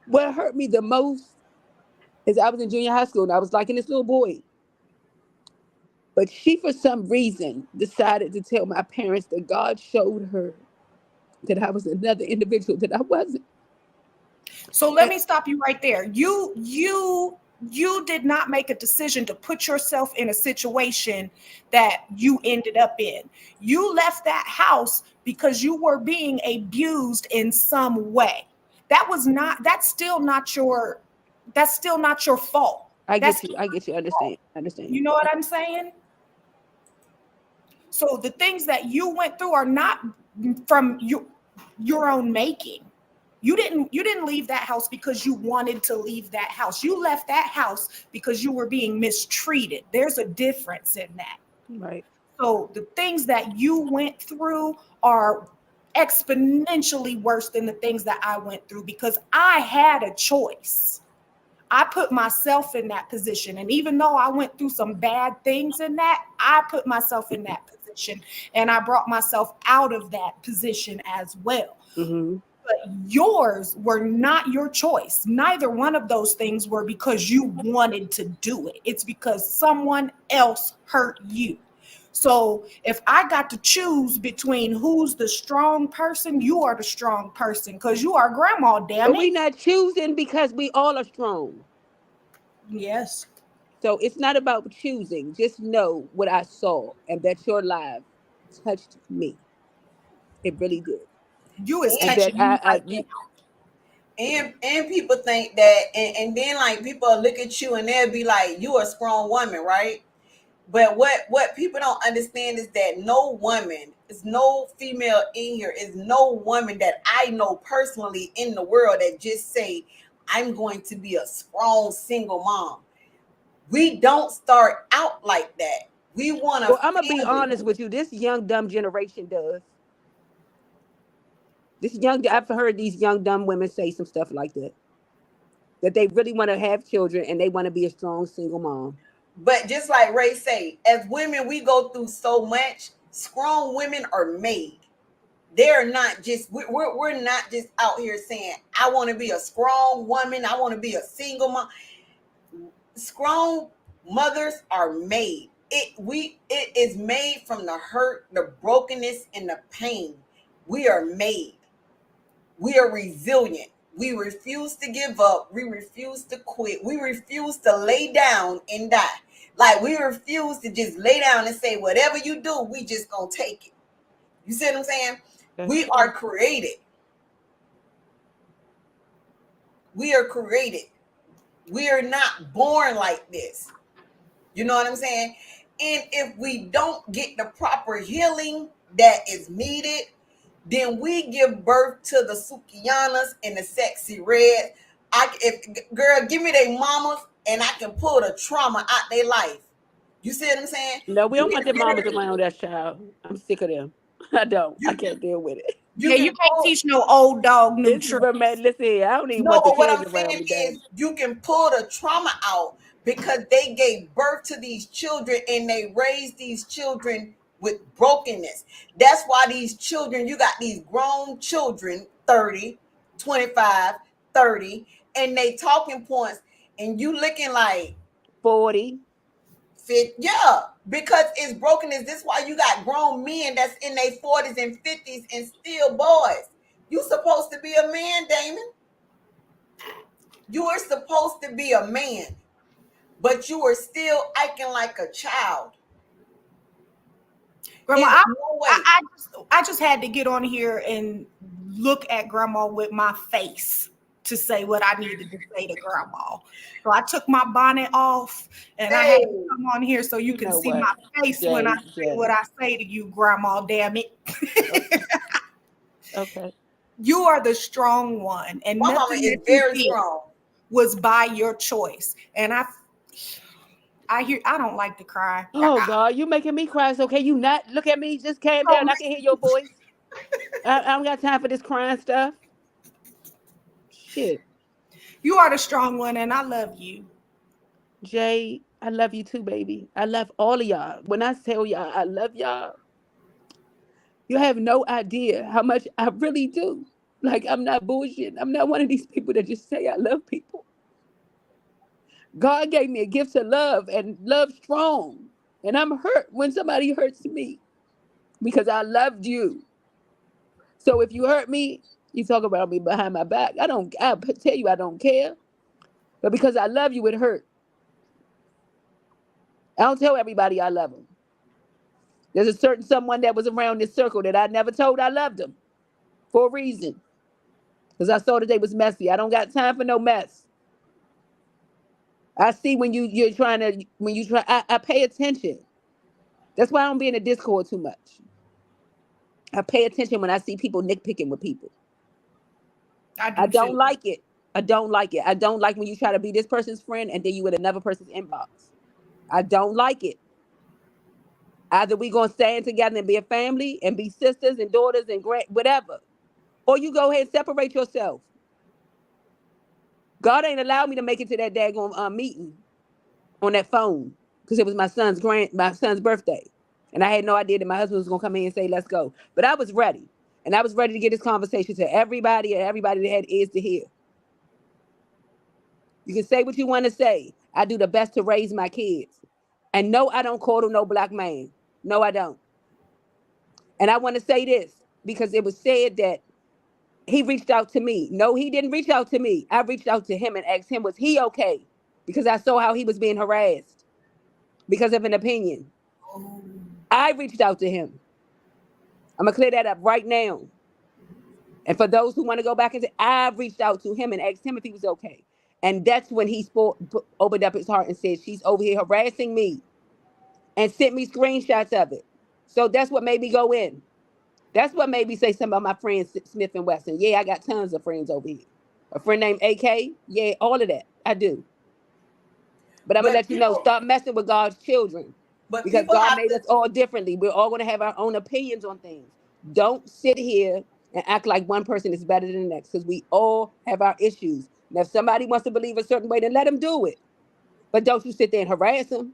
What hurt me the most is I was in junior high school and I was liking this little boy. But she, for some reason, decided to tell my parents that God showed her that I was another individual that I wasn't. So let me stop you right there. You did not make a decision to put yourself in a situation that you ended up in. You left that house because you were being abused in some way. That's still not your fault. I That's get you. still I not get you. your fault. Understand. I understand You you. know what I'm saying? So the things that you went through are not from your own making. You didn't leave that house because you wanted to leave that house. You left that house because you were being mistreated. There's a difference in that. Right. So the things that you went through are exponentially worse than the things that I went through because I had a choice. I put myself in that position. And even though I went through some bad things in that, I put myself in that position and I brought myself out of that position as well. Mm-hmm. But yours were not your choice. Neither one of those things were because you wanted to do it. It's because someone else hurt you. So if I got to choose between who's the strong person, you are the strong person because you are grandma, damn But it. we not choosing because we all are strong. Yes. So it's not about choosing. Just know what I saw and that your life touched me. It really did. You is And And that touching me right now. you and people think that, and then like people look at you and they'll be like, you a strong woman, right? But what people don't understand is that no woman is, no female in here is no woman that I know personally in the world that just say, I'm going to be a strong single mom. We don't start out like that. We want a well, I'm gonna be family. honest with you. This young dumb generation does. I've heard these young dumb women say some stuff like that. That they really want to have children and they want to be a strong single mom. But just like Ray say, as women, we go through so much. Strong women are made. They're not just, we're not just out here saying, I want to be a strong woman. I want to be a single mom. Strong mothers are made. It is made from the hurt, the brokenness, and the pain. We are made. We are resilient. We refuse to give up. We refuse to quit. We refuse to lay down and die. Like, we refuse to just lay down and say, whatever you do, we just gonna take it. You see what I'm saying? That's We true. are created. We are created. We are not born like this. You know what I'm saying? And if we don't get the proper healing that is needed, then we give birth to the Sukianas and the sexy reds. Girl, give me their mamas, and I can pull the trauma out their life. You see what I'm saying? No, we don't want their mamas Literally, around that child. I'm sick of them. I don't. I you can't deal with it. you Yeah, you can can't pull. teach no old dog new It's tricks. listen here, I don't even No, want the but what kids I'm around saying me, dang. is you can pull the trauma out because they gave birth to these children and they raised these children with brokenness. That's why these children, you got these grown children, 30, 25, 30, and they talking points, and you looking like 40. fit. Yeah, because it's brokenness. This is why you got grown men that's in their 40s and 50s and still boys. You supposed to be a man, Damon. You are supposed to be a man, but you are still acting like a child. Grandma, It's no way. I just had to get on here and look at Grandma with my face to say what I needed to say to Grandma. So I took my bonnet off and I had to Hey, come on here so you You can know see what? my face when I Jay, say what Jay. I say to you, Grandma. Damn it. Okay. Okay. You are the strong one, and my mama nothing is that you very did strong. was by your choice. And I don't like to cry. Oh God, you making me cry. It's okay. You not look at me. Just calm down. I can hear your voice. I don't got time for this crying stuff. Shit. You are the strong one, and I love you. Jay, I love you too, baby. I love all of y'all. When I tell y'all I love y'all, you have no idea how much I really do. Like, I'm not bullshit. I'm not one of these people that just say I love people. God gave me a gift to love and love strong. And I'm hurt when somebody hurts me because I loved you. So if you hurt me, you talk about me behind my back. I tell you I don't care. But because I love you, it hurt. I don't tell everybody I love them. There's a certain someone that was around this circle that I never told I loved them for a reason. Because I saw that they was messy. I don't got time for no mess. I see when you're trying to when you try I pay attention. That's why I don't be in the Discord too much. I pay attention when I see people nitpicking with people. I I do don't too. like it. I don't like it. I don't like when you try to be this person's friend and then you with another person's inbox. I don't like it. Either we gonna stand together and be a family and be sisters and daughters and whatever, or you go ahead and separate yourself. God ain't allowed me to make it to that daggone meeting on that phone because it was my son's birthday, and I had no idea that my husband was gonna come in and say let's go. But I was ready, and I was ready to get this conversation to everybody and everybody that had ears to hear. You can say what you want to say. I do the best to raise my kids, and no, I don't call them no black man. No, I don't. And I want to say this because it was said that he reached out to me. No, he didn't reach out to me. I reached out to him and asked him, was he okay? Because I saw how he was being harassed because of an opinion. Oh, I reached out to him. I'm going to clear that up right now. And for those who want to go back and say, I reached out to him and asked him if he was okay. And that's when he opened up his heart and said, she's over here harassing me and sent me screenshots of it. So that's what made me go in. That's what made me say something about my friend Smith and Wesson. Yeah, I got tons of friends over here. A friend named AK. Yeah, all of that. I do. But I'm gonna But let you know, stop messing with God's children. Because people God have made to. us all differently. We're all gonna have our own opinions on things. Don't sit here and act like one person is better than the next, because we all have our issues. Now, if somebody wants to believe a certain way, then let them do it. But don't you sit there and harass them.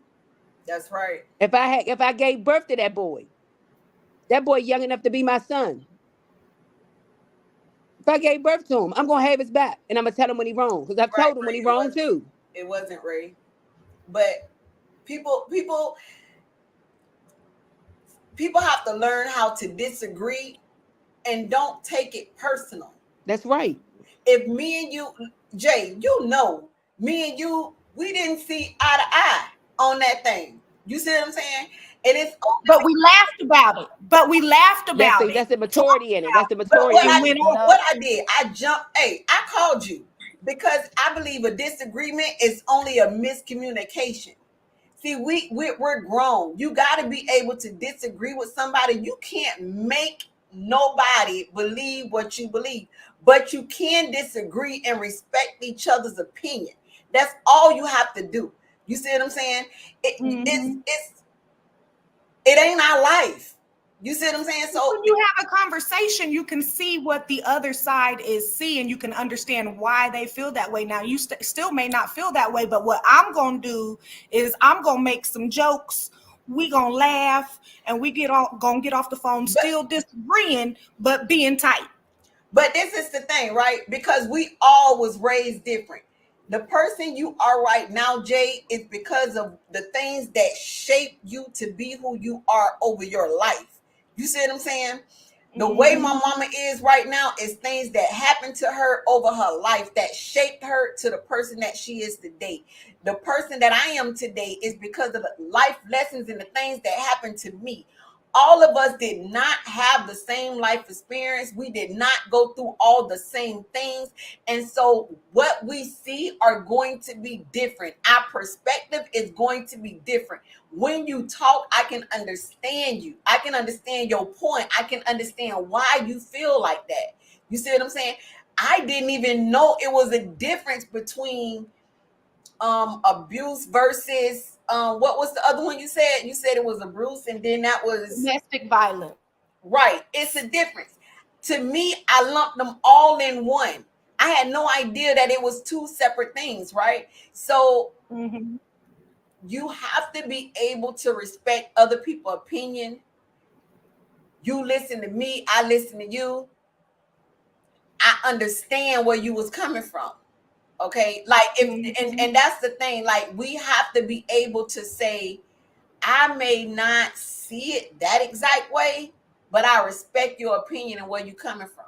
That's right. If I gave birth to that boy young enough to be my son. If I gave birth to him, I'm gonna have his back, and I'm gonna tell him when he's wrong, because I've Right, told him when Ray. he's It wrong wasn't. too. It wasn't Ray. But people. people have to learn how to disagree and don't take it personal. That's right. If me and you, Jay, you know, me and you, we didn't see eye to eye on that thing. You see what I'm saying? And it's But we laughed about it. But we laughed That's about the it. that's the maturity in it. That's the but maturity And in went it. You on. know. what I did, I jumped. Hey, I called you because I believe a disagreement is only a miscommunication. See, we're grown. You got to be able to disagree with somebody. You can't make nobody believe what you believe, but you can disagree and respect each other's opinion. That's all you have to do. You see what I'm saying? It ain't our life. You see what I'm saying? So When you have a conversation, you can see what the other side is seeing. You can understand why they feel that way. Now, you still may not feel that way, but what I'm going to do is I'm going to make some jokes. We going to laugh and going to get off the phone but still disagreeing, but being tight. But this is the thing, right? Because we all was raised different. The person you are right now, Jay, is because of the things that shape you to be who you are over your life. You see what I'm saying? The way my mama is right now is things that happened to her over her life that shaped her to the person that she is today. The person that I am today is because of the life lessons and the things that happened to me. All of us did not have the same life experience. We did not go through all the same things. And so what we see are going to be different. Our perspective is going to be different. When you talk, I can understand you. I can understand your point. I can understand why you feel like that. You see what I'm saying? I didn't even know it was a difference between abuse versus what was the other one you said? You said it was abuse, and then that was Domestic violence. right. It's a difference. To me, I lumped them all in one. I had no idea that it was two separate things, right? So Mm-hmm. you have to be able to respect other people's opinion. You listen to me, I listen to you. I understand where you was coming from. Okay, like if Mm-hmm. and that's the thing, like we have to be able to say, I may not see it that exact way, but I respect your opinion and where you coming from.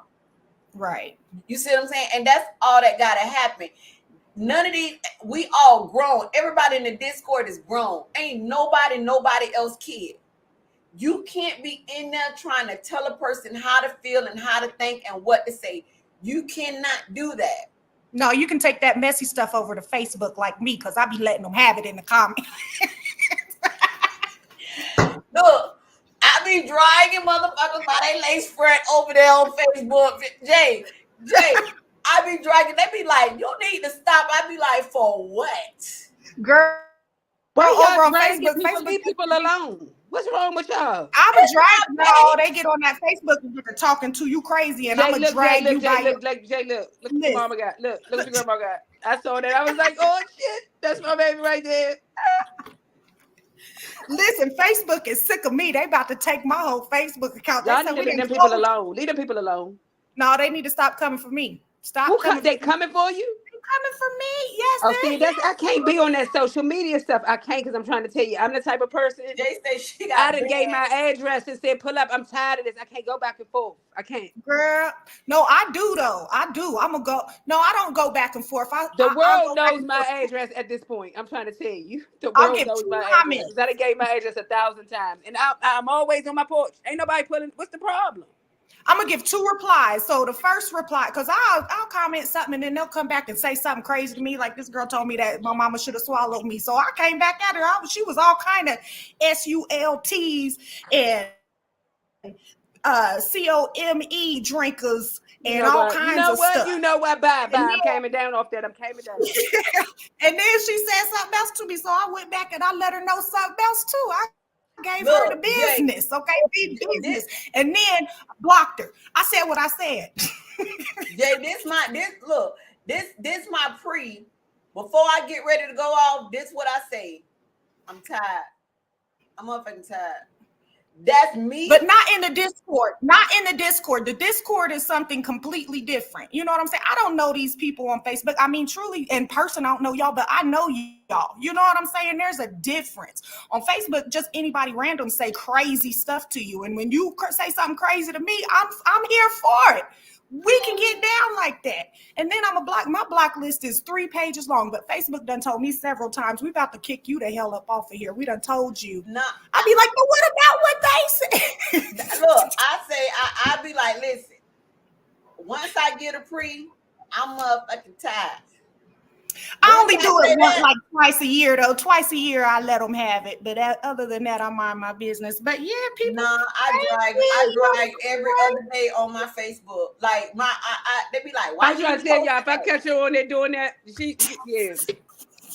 Right. You see what I'm saying? And that's all that gotta happen. None of these, we all grown. Everybody in the Discord is grown. Ain't nobody else kid. You can't be in there trying to tell a person how to feel and how to think and what to say. You cannot do that. No, you can take that messy stuff over to Facebook like me, because I be letting them have it in the comments. Look, I be dragging motherfuckers by their lace front over there on Facebook. Jay, I be dragging. They be like, you need to stop. I be like, for what? Girl, Why over y'all on dragging Facebook, people? Facebook Leave used people to be, alone. What's wrong with y'all? I'm a It's drag, not me. no, they get on that Facebook and get to talking to you crazy, and I'm Jay, gonna look, Jay, drag look, you Jay, by your look, like Jay, look what your list. mama got. Look what your grandma got. I saw that. I was like, oh shit, that's my baby right there. Listen, Facebook is sick of me. They about to take my whole Facebook account. They Y'all said need to we leave didn't them people close. alone. Leave them people alone. No, they need to stop coming for me. Who Stop coming for they me. coming for you? They coming for me. Yes, Oh, they're see, that's I yes. can't be on that social media stuff. I can't because I'm trying to tell you, I'm the type of person. Jay say she I got done gave my bands. address and said, pull up. I'm tired of this. I can't go back and forth. I can't. Girl. No, I do though. I do. I'm gonna go. No, I don't go back and forth. The I'll world go back knows and my forth. address at this point. I'm trying to tell you. The I'll world give knows two my address. comments. I done gave my address 1,000 times. And I'm always on my porch. Ain't nobody pulling. What's the problem? I'm gonna give two replies. So the first reply, because I'll comment something and then they'll come back and say something crazy to me. Like this girl told me that my mama should have swallowed me. So I came back at her. She was all kind of SULTs and COME drinkers You and know all what? You kinds know of what? stuff. You know what? Bye, bye. And I'm coming down off that. I'm coming down. and then she said something else to me. So I went back and I let her know something else too. I gave her the Look, Jay, business, okay? Be this business. And then blocked her. I said what I said. Jay, this my this look, this my pre. Before I get ready to go off, this what I say. I'm tired. I'm motherfucking tired. That's me. But not in the Discord. Not in the Discord. The Discord is something completely different. You know what I'm saying? I don't know these people on Facebook. I mean, truly, in person, I don't know y'all, but I know y'all. y'all. You know what I'm saying? There's a difference. On Facebook, just anybody random say crazy stuff to you, and when you say something crazy to me, I'm here for it. We can get down like that. And then I'm a block. My block list is 3 pages long, but Facebook done told me several times, we about to kick you the hell up off of here. We done told you. No, I'd be like, but what about what they said? look, I say I be like, listen. Once I get a pre, I'm motherfucking tired. I Once only I do say it once, that, like twice a year, though. Twice a year, I let them have it. But other than that, I mind my business. But yeah, people, nah, thank I you, drag every other day on my Facebook. Like they be like, why I'm you trying to tell post y'all, if I that? catch her on there doing that, yeah.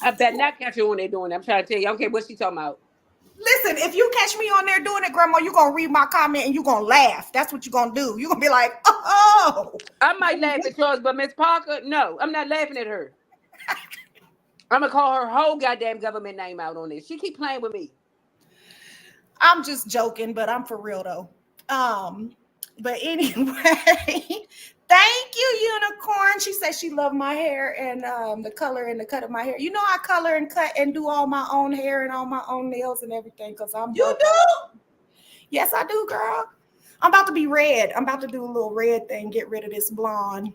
I bet not catch her on there doing that. I'm trying to tell you, I don't care what she talking about. Listen, if you catch me on there doing it, Grandma, you're going to read my comment and you're going to laugh. That's what you're going to do. You're going to be like, oh. I might laugh at yours, but Miss Parker, no, I'm not laughing at her. I'm going to call her whole goddamn government name out on this. She keep playing with me. I'm just joking, but I'm for real, though. But anyway, thank you, Unicorn. She said she loved my hair and the color and the cut of my hair. You know, I color and cut and do all my own hair and all my own nails and everything because I'm You broke. do? Yes, I do, girl. I'm about to be red. I'm about to do a little red thing, get rid of this blonde.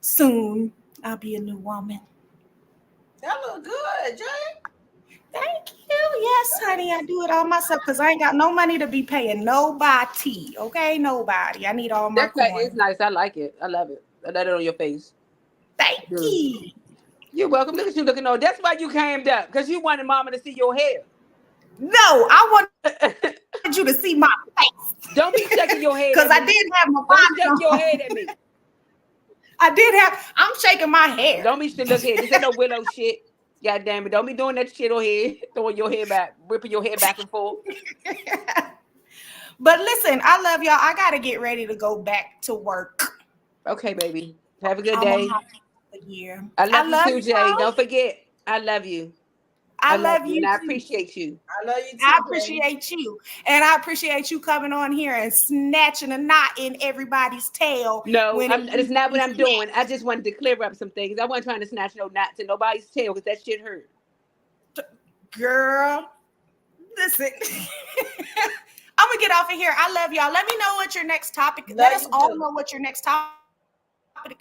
Soon, I'll be a new woman. That look good, Jay. Thank you. Yes, honey, I do it all myself because I ain't got no money to be paying nobody. Okay, nobody. I need all my That cut is coins. nice. I like it. I love it. I love it on your face. Thank you. You're welcome. Look at you looking on. That's why you came up, because you wanted mama to see your hair. No, I wanted you to see my face. Don't be shaking your head Because at I me. did have my Don't bonnet shake your on. head at me. I'm shaking my hair. Don't be look here. This ain't no willow shit. God damn it. Don't be doing that shit on here. Throwing your hair back, whipping your hair back and forth. But listen, I love y'all. I got to get ready to go back to work. Okay, baby. Have a good I'm on day. my year. I I love you love too, Jay. y'all. Don't forget. I love you. I I love love you. And you I too. appreciate you. I love you I too, Jay. appreciate you. And I appreciate you coming on here and snatching a knot in everybody's tail No, when it that's needs to not what be I'm doing. I snatched. just wanted to clear up some things. I wasn't trying to snatch no knots in nobody's tail because that shit hurt. Girl, listen. I'm going to get off of here. I love y'all. Let me know what your next topic. Let Love us you all too. know what your next topic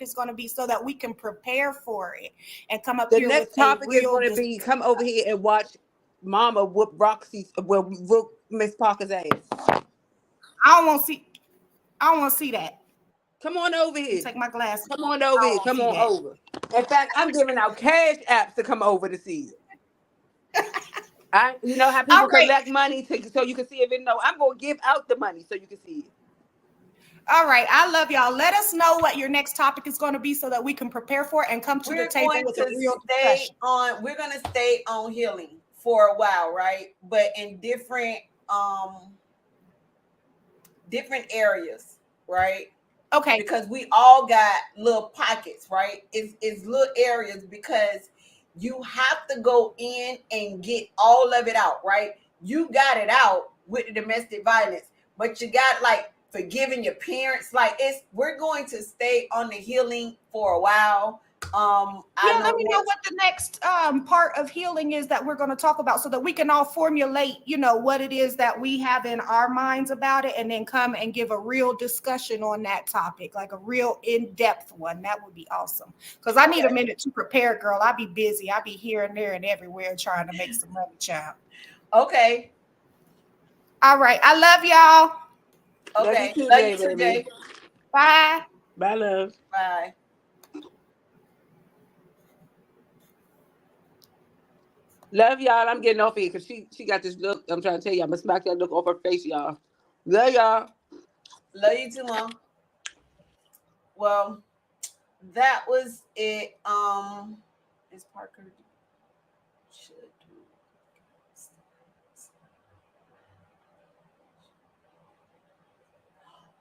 is going to be so that we can prepare for it and come up The here with next a topic is real going to be come over here and watch Mama whoop Roxy's, well, whoop Miss Parker's ass. I don't want to see. I don't want to see that. Come on over You here. take my glasses. Come on I over don't here. want to Come see on that. over. In fact, I'm giving out cash apps to come over to see it. You know how All people right. collect money so you can see it. No, I'm gonna give out the money so you can see it. All right. I love y'all. Let us know what your next topic is going to be so that we can prepare for it and come to the We're table going with a to real stay discussion. on. We're going to stay on healing for a while, right? But in different areas, right? Okay. Because we all got little pockets, right? It's little areas because you have to go in and get all of it out, right? You got it out with the domestic violence, but you got like forgiving your parents. Like we're going to stay on the healing for a while. I Yeah, know let me know next. what the next part of healing is that we're going to talk about so that we can all formulate, what it is that we have in our minds about it and then come and give a real discussion on that topic, like a real in-depth one. That would be awesome. Because I need a minute to prepare, girl. I be busy. I be here and there and everywhere trying to make some money, child. Okay. All right. I love y'all. Love you Okay. too, Love Jay, you too, baby. Jay. Bye. Bye, love. Bye. Love y'all. I'm getting off here because she got this look. I'm trying to tell you, I'm gonna smack that look off her face, y'all. Love y'all. Love you too, Mom. Well, that was it. Is Parker should do.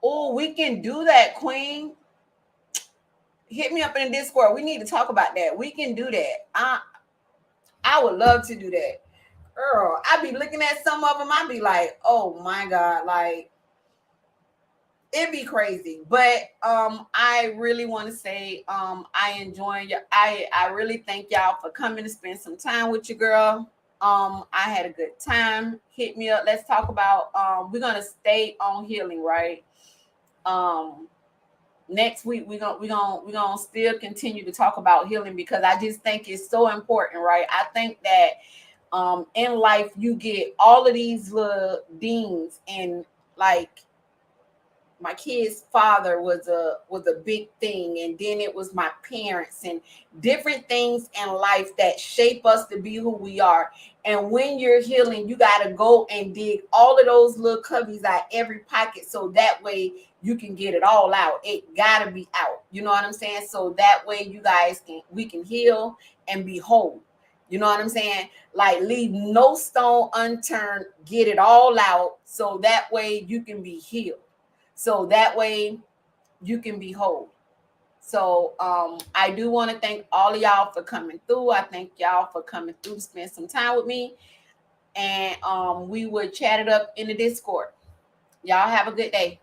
Oh, we can do that, Queen. Hit me up in the Discord. We need to talk about that. We can do that. I would love to do that. Girl, I be looking at some of them. I be like, oh my God, like it'd be crazy. But I really want to say I enjoy your I really thank y'all for coming to spend some time with your girl. I had a good time. Hit me up. Let's talk about we're gonna stay on healing, right? Um next week we're gonna still continue to talk about healing because I just think it's so important, right? I think that in life you get all of these little dings and like my kid's father was a big thing, and then it was my parents and different things in life that shape us to be who we are. And when you're healing, you got to go and dig all of those little cubbies out every pocket so that way you can get it all out. It got to be out, you know what I'm saying? So that way you guys can we can heal and be whole, you know what I'm saying? Like leave no stone unturned, get it all out so that way you can be healed, so that way you can be whole. So I do want to thank all of y'all for coming through. I thank y'all for coming through to spend some time with me. And we would chat it up in the Discord. Y'all have a good day.